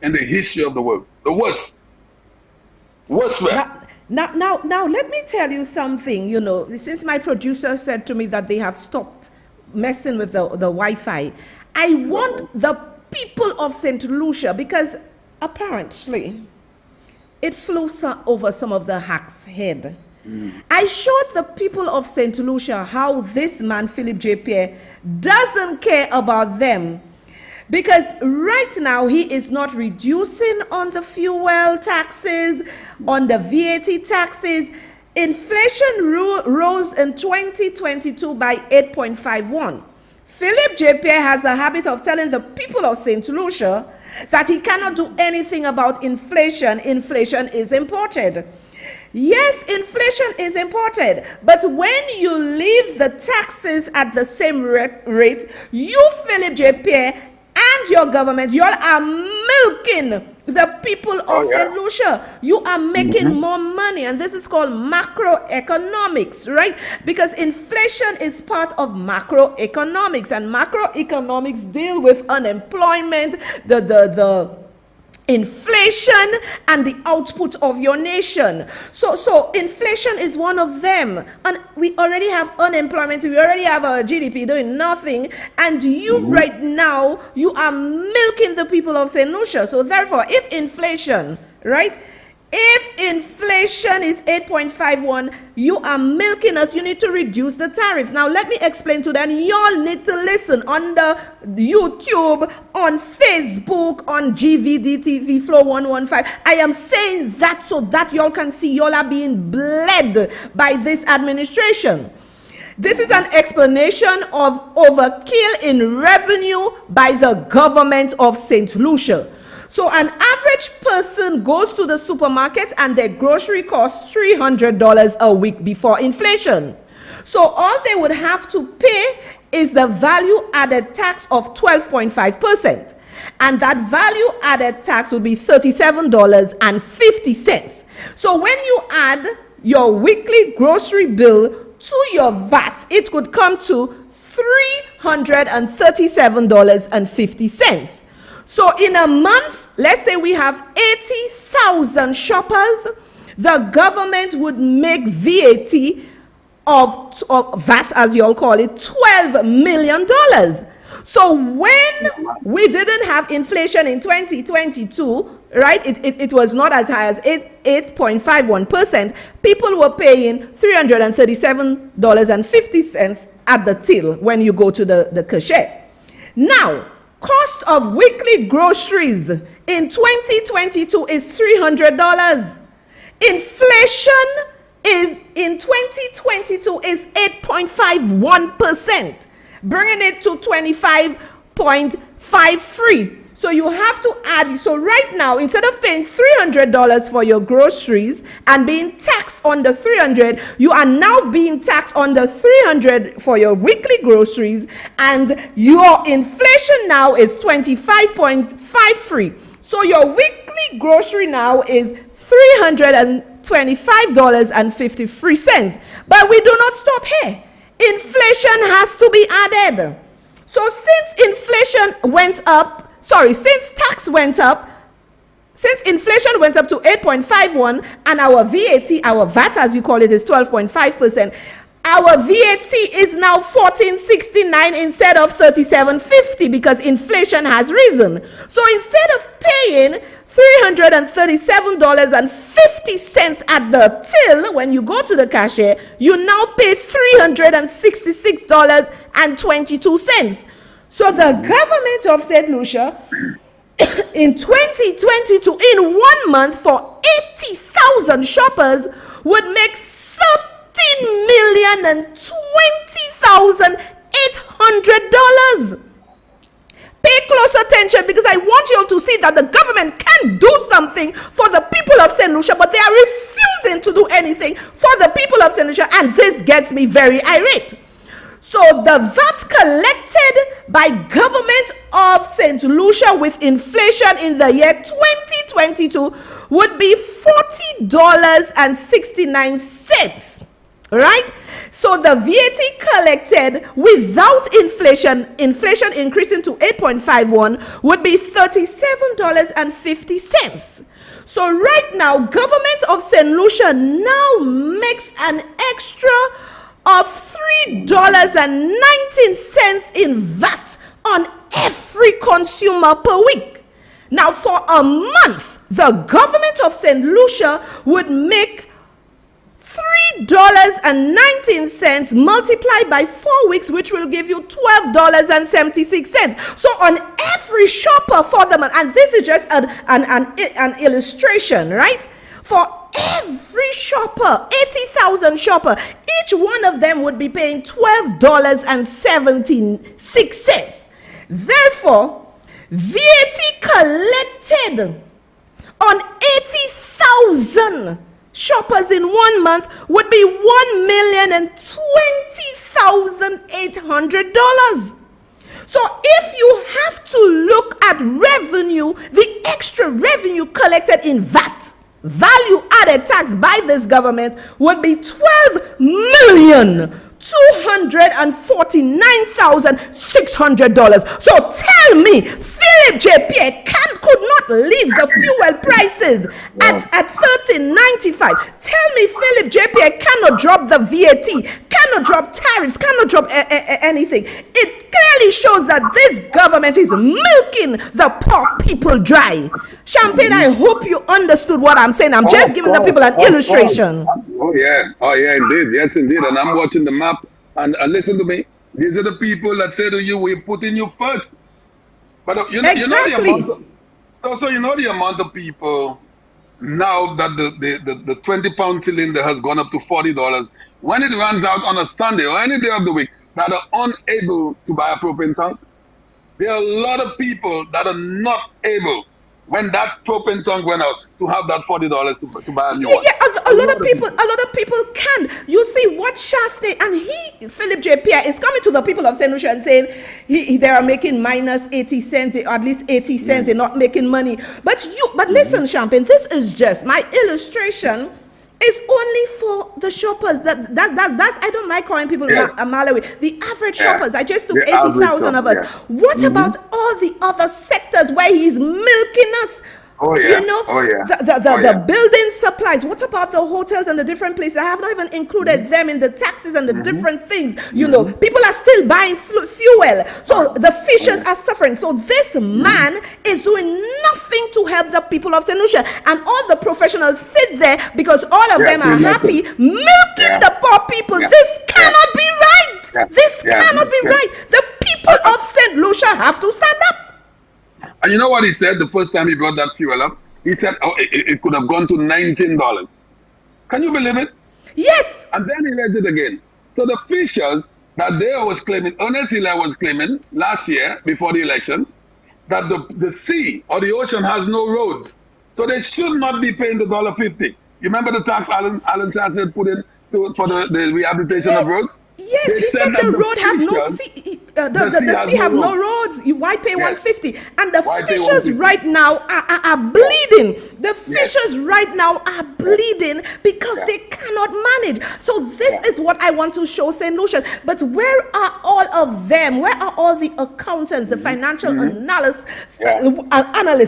in the history of the world. The worst. Worst rep. Now, let me tell you something. You know, since my producer said to me that they have stopped messing with the Wi-Fi, I want the people of St. Lucia, because apparently it flew over some of the hacks' head. I showed the people of St. Lucia how this man, Philip J. Pierre, doesn't care about them. Because right now, he is not reducing on the fuel taxes, on the VAT taxes. Inflation rose in 2022 by 8.51. Philip J. Pierre has a habit of telling the people of St. Lucia that he cannot do anything about inflation. Inflation is imported. Yes, inflation is imported, but when you leave the taxes at the same rate, you, Philip J. Pierre, and your government, y'all are milking the people of St. Lucia. You are making more money, and this is called macroeconomics, right? Because inflation is part of macroeconomics, and macroeconomics deal with unemployment, the inflation, and the output of your nation. So inflation is one of them, and we already have unemployment. We already have our GDP doing nothing, and you right now, you are milking the people of St. Lucia. So therefore, if inflation is 8.51, you are milking us. You need to reduce the tariff. Now let me explain to them. Y'all need to listen on the YouTube, on Facebook, on GVD TV Flow 115. I am saying that so that y'all can see y'all are being bled by this administration. This is an explanation of overkill in revenue by the government of St. Lucia. So an average person goes to the supermarket and their grocery costs $300 a week before inflation. So all they would have to pay is the value added tax of 12.5%. And that value added tax would be $37.50. So when you add your weekly grocery bill to your VAT, it could come to $337.50. So in a month, let's say we have 80,000 shoppers, the government would make VAT of VAT, as you all call it, $12 million. So when we didn't have inflation in 2022, right, it was not as high as 8.51%. People were paying $337.50 at the till when you go to the cashier. Now, cost of weekly groceries in 2022 is $300. Inflation is in 2022 is 8.51%, bringing it to 25.53. So you have to add. So right now, instead of paying $300 for your groceries and being taxed on the $300, you are now being taxed on the $300 for your weekly groceries, and your inflation now is 25.53. So your weekly grocery now is $325.53. But we do not stop here. Inflation has to be added. So since tax went up, since inflation went up to 8.51 and our VAT as you call it, is 12.5%, our VAT is now $14.69 instead of $37.50 because inflation has risen. So instead of paying $337.50 at the till when you go to the cashier, you now pay $366.22. So the government of St. Lucia in 2022, in 1 month, for 80,000 shoppers, would make $13,020,800. Pay close attention, because I want you all to see that the government can do something for the people of St. Lucia, but they are refusing to do anything for the people of St. Lucia, and this gets me very irate. So the VAT collected by government of St. Lucia with inflation in the year 2022 would be $40.69, right? So the VAT collected without inflation increasing to 8.51 would be $37.50. So right now, government of St. Lucia now makes an extra of $3.19 in VAT on every consumer per week. Now, for a month, the government of St. Lucia would make $3.19 multiplied by 4 weeks, which will give you $12.76. So on every shopper for the month, and this is just an illustration, right? For every shopper, 80,000 shopper, each one of them would be paying $12.76. Therefore, VAT collected on 80,000 shoppers in 1 month would be $1,020,800. So if you have to look at revenue, the extra revenue collected in VAT, value added tax by this government, would be 12,249,600. So tell me, Philip J. Pierre could not leave the fuel prices at 13.95. Tell me, Philip J. Pierre cannot drop the VAT, cannot drop tariffs, cannot drop anything. It clearly shows that this government is milking the poor people dry. Champagne, I hope you understood what I'm saying. I'm just giving the people an illustration. Oh yeah, indeed, yes indeed. And I'm watching the map, and listen to me. These are the people that say to you, "We're putting you first." But you know the amount of, you know the amount of people now that the 20-pound cylinder has gone up to $40. When it runs out on a Sunday or any day of the week, that are unable to buy a propane tank. There are a lot of people that are not able, when that propane tank went out, to have that $40 to buy a new one. Yeah, a lot of people can. You see what Shasta and Philip J. Pierre is coming to the people of St. Lucia and saying they are making minus 80 cents, or at least 80 cents, they're not making money. But listen, Champagne, this is just my illustration. It's only for the shoppers. That's I don't like calling people Malawi. The average shoppers. I just took 80,000 of us. What about all the other sectors where he's milking us? Oh yeah. You know, the building supplies. What about the hotels and the different places? I have not even included them in the taxes and the different things. You know, people are still buying fuel. So the fishers are suffering. So this man is doing nothing to help the people of St. Lucia. And all the professionals sit there because all of them are happy milking the poor people. This cannot be right. This cannot be right. The people of St. Lucia have to stand up. And you know what he said the first time he brought that fuel up? He said, it could have gone to $19. Can you believe it? Yes. And then he raised it again. So the fishers that they was claiming, Ernest Hilaire was claiming last year before the elections, that the sea or the ocean has no roads. So they should not be paying the $1.50. You remember the tax Alan Charles had put in for the rehabilitation of roads? Yes, he said the road have no sea. The sea have no roads. Why pay 150? And the fishers right now are bleeding. The fishers right now are bleeding because they cannot manage. So this is what I want to show St. Lucia. But where are all of them? Where are all the accountants, the financial analysts?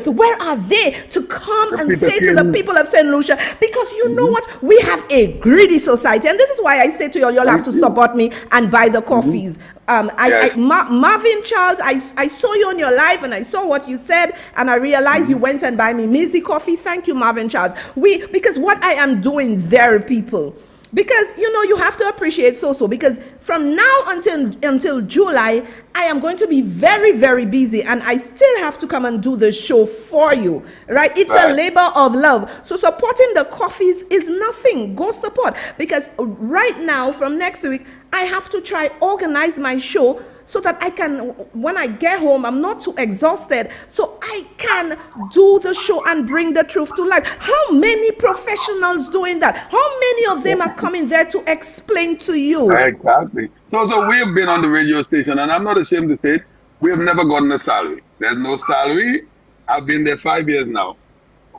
Where are they to come and say to the people of St. Lucia? Because you know what? We have a greedy society, and this is why I say to you, you'll have to support me and buy the coffees. Marvin Charles, I saw you on your live and I saw what you said, and I realized you went and buy me Mizzy coffee. Thank you, Marvin Charles. Because what I am doing there, people, because you know you have to appreciate because from now until July I am going to be very, very busy, and I still have to come and do the show for you, right? It's a labor of love. So supporting the coffees is nothing. Go support, because right now from next week I have to try organize my show so that I can, when I get home, I'm not too exhausted, so I can do the show and bring the truth to life. How many professionals doing that? How many of them are coming there to explain to you? Exactly. So we have been on the radio station, and I'm not ashamed to say it, we have never gotten a salary. There's no salary. I've been there 5 years now.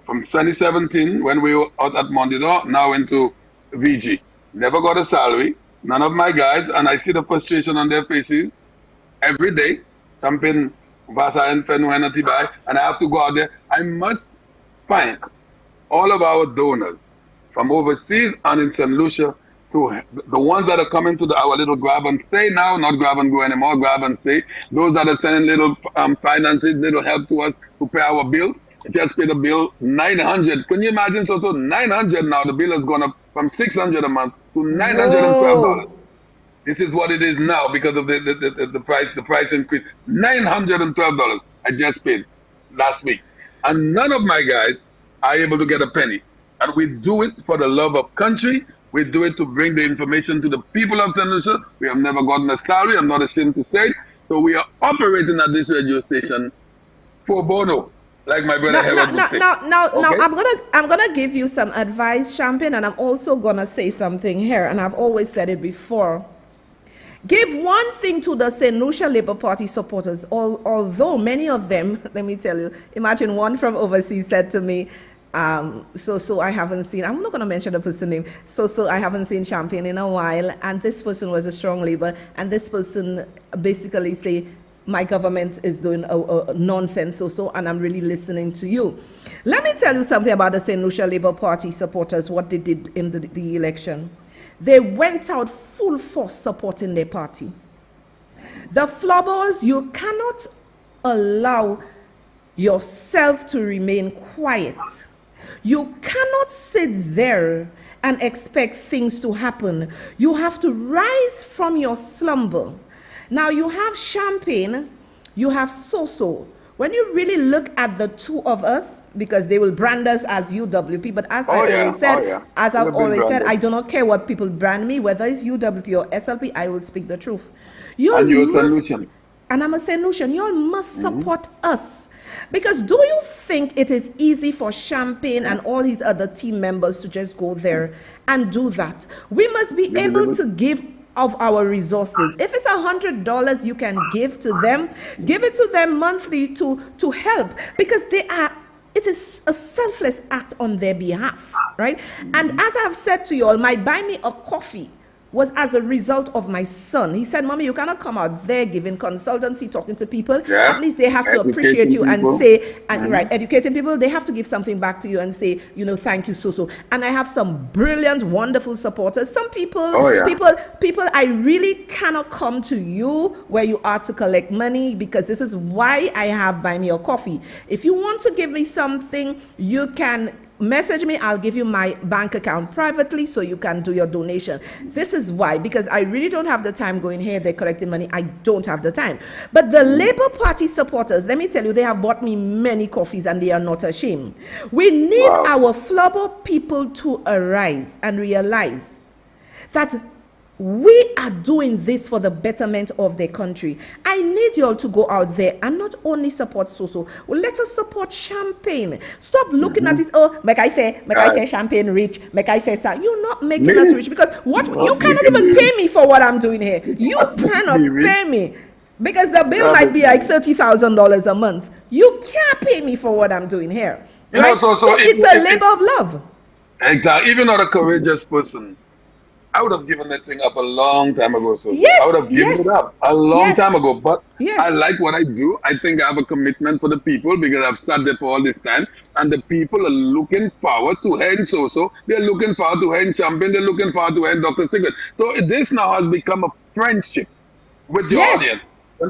From 2017, when we were out at Mondidor, now into VG. Never got a salary. None of my guys, and I see the frustration on their faces every day. Something Vasa and Fenwena Tibai, and I have to go out there. I must thank all of our donors from overseas and in St. Lucia, to the ones that are coming to our little grab and stay now, not grab and go anymore, grab and stay. Those that are sending little finances, little help to us to pay our bills. Just paid a bill, $900. Can you imagine? So 900 now. The bill has gone up from $600 a month to $912. This is what it is now because of the price increase. $912 I just paid last week. And none of my guys are able to get a penny. And we do it for the love of country. We do it to bring the information to the people of St. Lucia. We have never gotten a salary. I'm not ashamed to say it. So we are operating at this radio station pro bono, like my brother Harold would say. Now, I'm gonna give you some advice, Champagne, and I'm also gonna say something here, and I've always said it before. give one thing to the St. Lucia Labour Party supporters, although many of them, let me tell you, imagine one from overseas said to me, so I haven't seen, I'm not going to mention the person's name, so I haven't seen Champagne in a while, and this person was a strong Labour, and this person basically say, my government is doing a nonsense, and I'm really listening to you. Let me tell you something about the St. Lucia Labour Party supporters, what they did in the election. They went out full force supporting their party. The Flobbers, you cannot allow yourself to remain quiet. You cannot sit there and expect things to happen. You have to rise from your slumber. Now you have Champagne, you have Soso. When you really look at the two of us, because they will brand us as UWP, but as I've always said, I do not care what people brand me, whether it's UWP or SLP, I will speak the truth. And you're a solution. And I'm a solution. You all must support us. Because do you think it is easy for Champagne and all his other team members to just go there and do that? We must be able to give of our resources. If it's $100 you can give to them, give it to them monthly to help, because it is a selfless act on their behalf, right? And as I've said to you all, my buy me a coffee was as a result of my son. He said, Mommy, you cannot come out there giving consultancy, talking to people. Yeah. At least they have to appreciate you and say, and right, educating people, they have to give something back to you and say, thank you, so. And I have some brilliant, wonderful supporters. Some people, people, I really cannot come to you where you are to collect money, because this is why I have Buy Me a Coffee. If you want to give me something, you can message me. I'll give you my bank account privately so you can do your donation. This is why, because I really don't have the time going here, they're collecting money. I don't have the time. But the Labour Party supporters, let me tell you, they have bought me many coffees and they are not ashamed. We need our Flubber people to arise and realize that we are doing this for the betterment of their country. I need you all to go out there and not only support Soso. Well, let us support Champagne. Stop looking at it. Oh, make I fair Champagne rich. Make I fair. You're not making us rich, because you cannot even pay me for what I'm doing here. You cannot pay me, because the bill might be like $30,000 a month. You can't pay me for what I'm doing here. Right? So it's a labor of love. Exactly. Even not a courageous person, I would have given that thing up a long time ago. So yes, I would have given it up a long time ago. But I like what I do. I think I have a commitment for the people, because I've sat there for all this time. And the people are looking forward to hearing Soso. They're looking forward to hearing Champagne. They're looking forward to hearing Dr. Sigurd. So this now has become a friendship with the audience.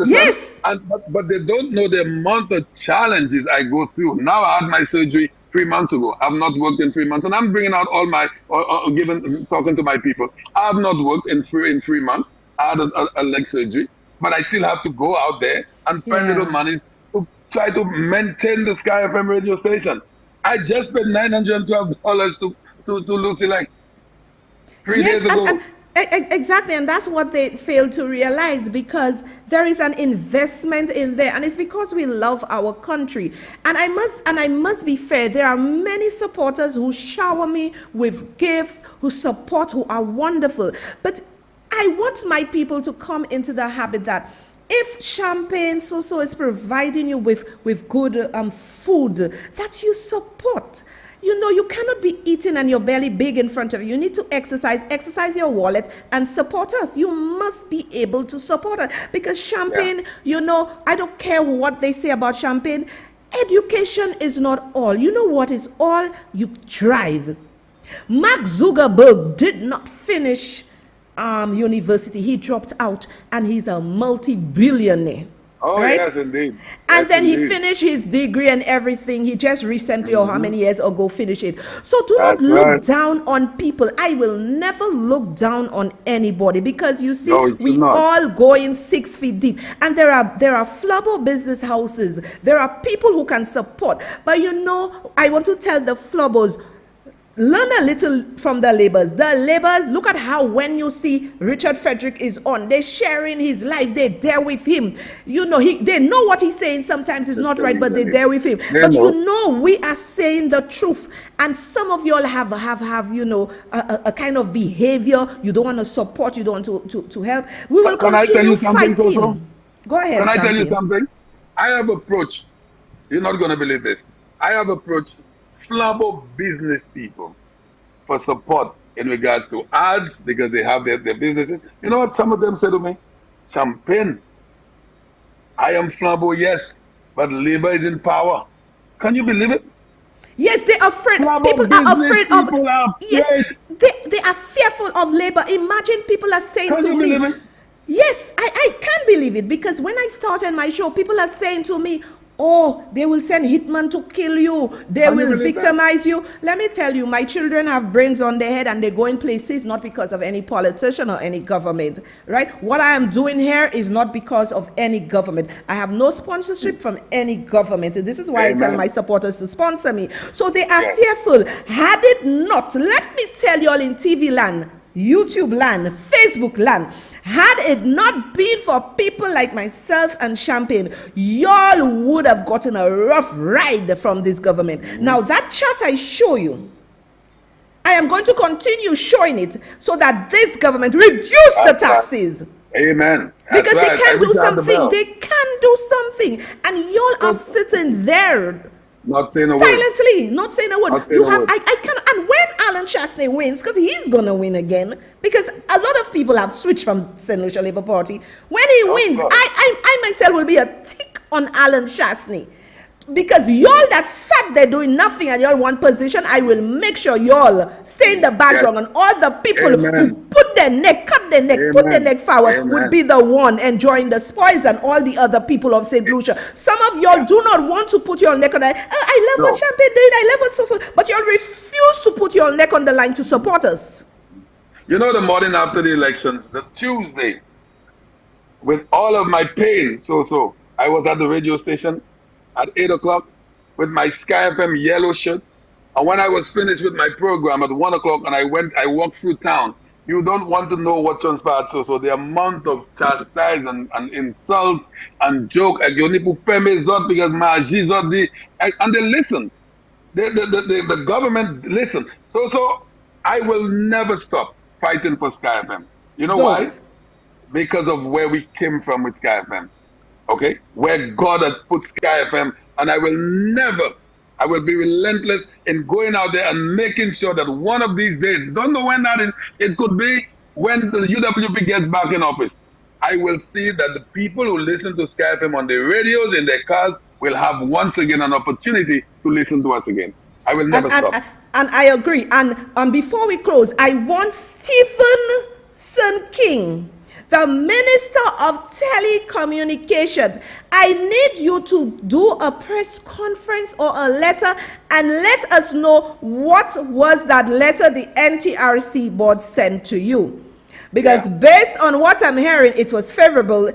Yes. But they don't know the amount of challenges I go through. Now I had my surgery 3 months ago. I've not worked in 3 months, and I'm bringing out all my, talking to my people. I have not worked in 3 months. I had a leg surgery, but I still have to go out there and find little monies to try to maintain the Sky FM radio station. I just paid $912 to Lucy like 3 days ago. Exactly, and that's what they fail to realize, because there is an investment in there, and it's because we love our country. And I must be fair, there are many supporters who shower me with gifts, who support, who are wonderful. But I want my people to come into the habit that if Champagne Soso is providing you with good food, that you support. You cannot be eating and your belly big in front of you. You need to exercise your wallet and support us. You must be able to support us, because Champagne, I don't care what they say about Champagne. Education is not all. You know what is all? You drive. Mark Zuckerberg did not finish university. He dropped out, and he's a multi-billionaire. Oh, right? Yes, indeed. And then he finished his degree and everything. He just recently, or how many years ago, finished it. So do not look down on people. I will never look down on anybody, because you see, we all go in 6 feet deep. And there are Flubber business houses. There are people who can support. But I want to tell the Flubbers, learn a little from the Labours. The Labours, look at how when you see Richard Frederick is on, they're sharing his life, they're there with him. You know, they know what he's saying. Sometimes it's not right, but they're there with him. But you know, we are saying the truth. And some of y'all have you know, a kind of behavior. You don't want to support, you don't want to help. We will continue fighting. Go ahead, Can I tell you something? I have approached, you're not going to believe this, I have approached Flambo business people for support in regards to ads because they have their businesses. You know what some of them say to me? Champagne. I am Flambo, yes, but Labour is in power. Can you believe it? Yes, they're afraid. People are afraid of. Yes, they are fearful of Labour. Imagine people are saying to me. Yes, I can't believe it, because when I started my show, people are saying to me, oh, they will send hitmen to kill you. They will victimize you. Let me tell you, my children have brains on their head and they go in places not because of any politician or any government, right? What I am doing here is not because of any government. I have no sponsorship from any government. This is why I tell my supporters to sponsor me. So they are fearful. Had it not, let me tell you all in TV land, YouTube land, Facebook land, had it not been for people like myself and Champagne, y'all would have gotten a rough ride from this government. Now, that chart I show you, I am going to continue showing it so that this government reduce the taxes. Amen. Because they can do something. They can do something. And y'all are sitting there not saying a silently, not saying a word. I can, and when Alan Chastney wins, because he's gonna win again, because a lot of people have switched from St. Lucia Labour Party. When he wins, I myself will be a tick on Alan Chastney. Because y'all that sat there doing nothing and y'all want position, I will make sure y'all stay in the background, and all the people who put their neck, cut their neck, put their neck forward would be the one enjoying the spoils, and all the other people of St. Lucia. Some of y'all do not want to put your neck on the line. I love what Champagne did, I love what so, but y'all refuse to put your neck on the line to support us. You know, the morning after the elections, the Tuesday, with all of my pain, I was at the radio station at 8 o'clock with my Sky FM yellow shirt. And when I was finished with my program at 1 o'clock and I walked through town, you don't want to know what transpired. So the amount of chastisement and insults and joke, and they listen. The government listen. So I will never stop fighting for Sky FM. You know why? Because of where we came from with Sky FM. Okay, where God has put Sky FM, and I will be relentless in going out there and making sure that one of these days, don't know when that is, it could be when the UWP gets back in office, I will see that the people who listen to Sky FM on their radios, in their cars, will have once again an opportunity to listen to us again. I will never stop. And I agree. And before we close, I want Stephenson King, the Minister of Telecommunications, I need you to do a press conference or a letter and let us know what was that letter the NTRC board sent to you. Because based on what I'm hearing, it was favorable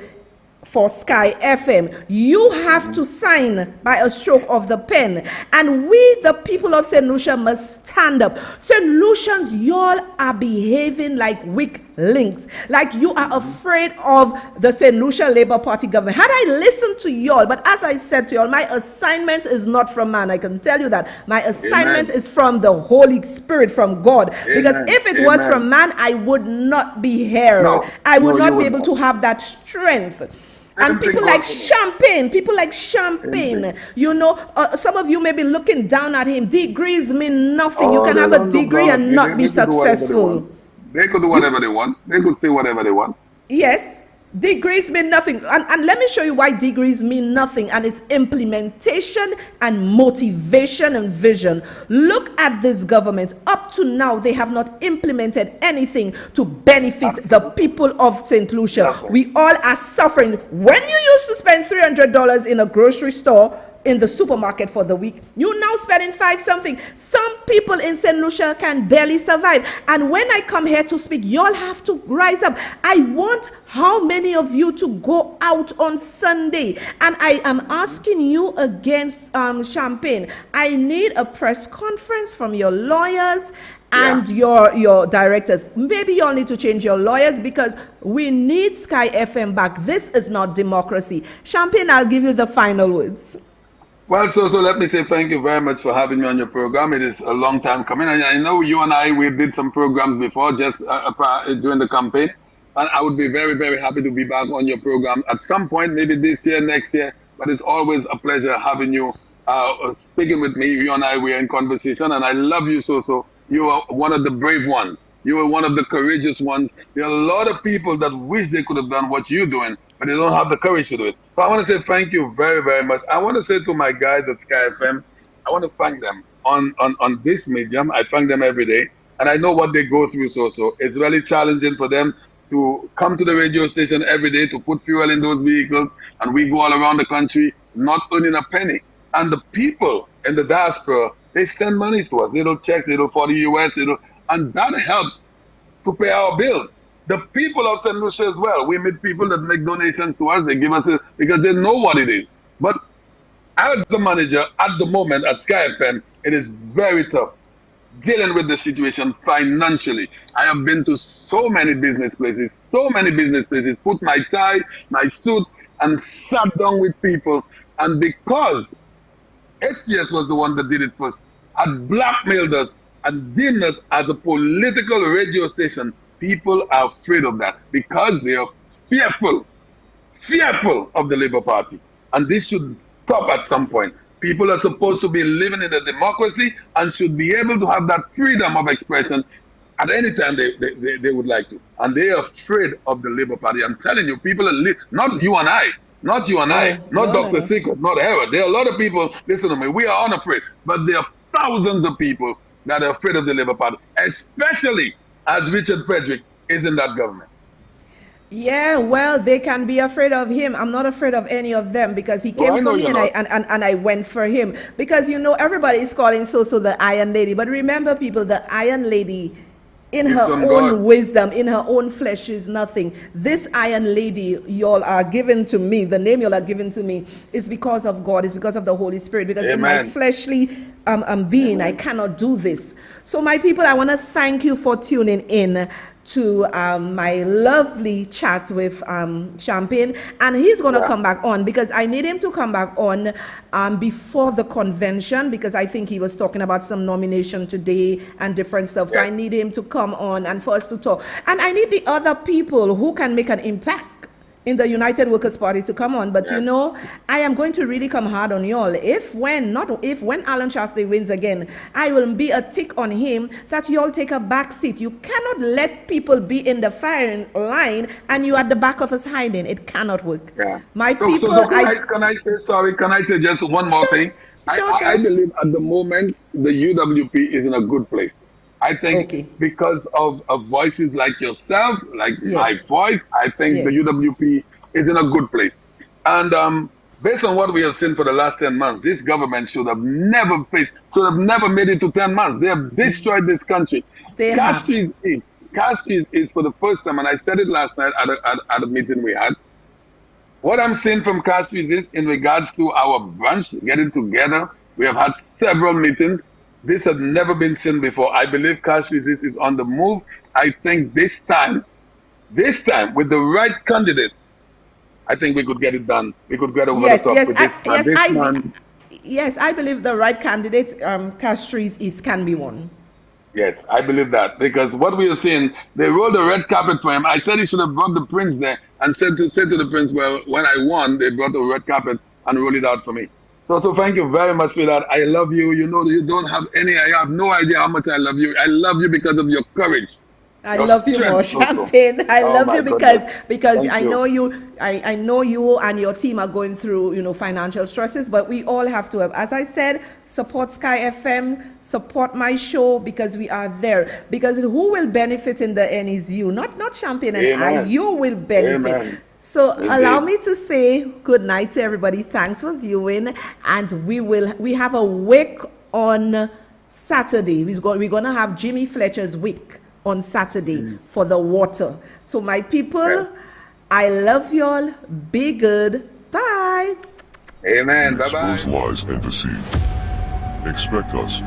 for Sky FM. You have to sign by a stroke of the pen. And we, the people of St. Lucia, must stand up. St. Lucians, y'all are behaving like weak links. Like you are afraid of the St. Lucia Labour Party government. Had I listened to y'all, but as I said to y'all, my assignment is not from man. I can tell you that. My assignment is from the Holy Spirit, from God. Because if it was from man, I would not be here. I would not be able to have that strength. And people like Champagne, you know, some of you may be looking down at him. Degrees mean nothing. You can have a degree and not be successful. They could do whatever they want. They could say whatever they want. Yes. Degrees mean nothing. And let me show you why degrees mean nothing. And it's implementation and motivation and vision. Look at this government. Up to now, they have not implemented anything to benefit the people of St. Lucia. We all are suffering. When you used to spend $300 in a grocery store, in the supermarket for the week. You now spending 5 something. Some people in St. Lucia can barely survive. And when I come here to speak, y'all have to rise up. I want how many of you to go out on Sunday. And I am asking you against Champagne. I need a press conference from your lawyers and your directors. Maybe y'all need to change your lawyers, because we need Sky FM back. This is not democracy. Champagne, I'll give you the final words. Well, so let me say thank you very much for having me on your program. It is a long time coming. I know you and we did some programs before, just during the campaign. And I would be very, very happy to be back on your program at some point, maybe this year, next year. But it's always a pleasure having you speaking with me. You and we are in conversation, and I love you so. You are one of the brave ones. You are one of the courageous ones. There are a lot of people that wish they could have done what you're doing, but they don't have the courage to do it. So I want to say thank you very, very much. I want to say to my guys at Sky FM, I want to thank them on this medium. I thank them every day, and I know what they go through. So it's really challenging for them to come to the radio station every day to put fuel in those vehicles, and we go all around the country not earning a penny. And the people in the diaspora, they send money to us. Little checks, little for the US, and that helps to pay our bills. The people of St. Lucia as well. We meet people that make donations to us. They give us it because they know what it is. But as the manager at the moment at Sky FM, it is very tough dealing with the situation financially. I have been to so many business places, put my tie, my suit, and sat down with people. And because STS was the one that did it first, had blackmailed us and deemed us as a political radio station, people are afraid of that because they are fearful of the Labour Party. And this should stop at some point. People are supposed to be living in a democracy and should be able to have that freedom of expression at any time they would like to. And they are afraid of the Labour Party. I'm telling you, people are not you and I, not Dr. Secret, not Howard. There are a lot of people, listen to me, we are unafraid. But there are thousands of people that are afraid of the Labour Party, especially as Richard Frederick is in that government. Yeah, well, they can be afraid of him. I'm not afraid of any of them because he came for me and I went for him. Because, everybody is calling So the Iron Lady. But remember, people, the Iron Lady, in her own wisdom, in her own flesh, is nothing. This Iron Lady y'all are given to me, the name y'all are given to me, is because of God, is because of the Holy Spirit. Because in my fleshly being, I cannot do this. So my people, I want to thank you for tuning in to my lovely chat with Champagne, and he's going to come back on because I need him to come back on before the convention, because I think he was talking about some nomination today and different stuff. So I need him to come on and for us to talk. And I need the other people who can make an impact in the United Workers' Party to come on. But I am going to really come hard on y'all. When Alan Chasley wins again, I will be a tick on him that y'all take a back seat. You cannot let people be in the firing line and you at the back of us hiding. It cannot work. My people. Can I say just one more thing? I believe at the moment the UWP is in a good place. I think because of voices like yourself, like my voice, I think the UWP is in a good place. And based on what we have seen for the last 10 months, this government should have never made it to 10 months. They have destroyed this country. Castries is for the first time, and I said it last night at a meeting we had. What I'm seeing from Castries is in regards to our branch getting together. We have had several meetings. This has never been seen before. I believe Castries is on the move. I think this time, with the right candidate, I think we could get it done. We could get over the top with this. Yes, I believe the right candidate, Castries, can be won. Yes, I believe that. Because what we are seeing, they rolled the red carpet for him. I said he should have brought the prince there and said to the prince, well, when I won, they brought the red carpet and rolled it out for me. So thank you very much for that. I love you. You don't have I have no idea how much I love you. I love you because of your courage. I love you more, Champagne. I love you because I know you. I know you and your team are going through financial stresses, but we all have to have, as I said, support Sky FM, support my show, because we are there. Because who will benefit in the end is you, not Champagne and I. You will benefit. So allow me to say good night to everybody. Thanks for viewing, and we have a week on Saturday. We're gonna have Jimmy Fletcher's week on Saturday for the water. So my people, I love y'all. Be good. Bye. Amen. Bye bye. Expose lies and deceit. Expect us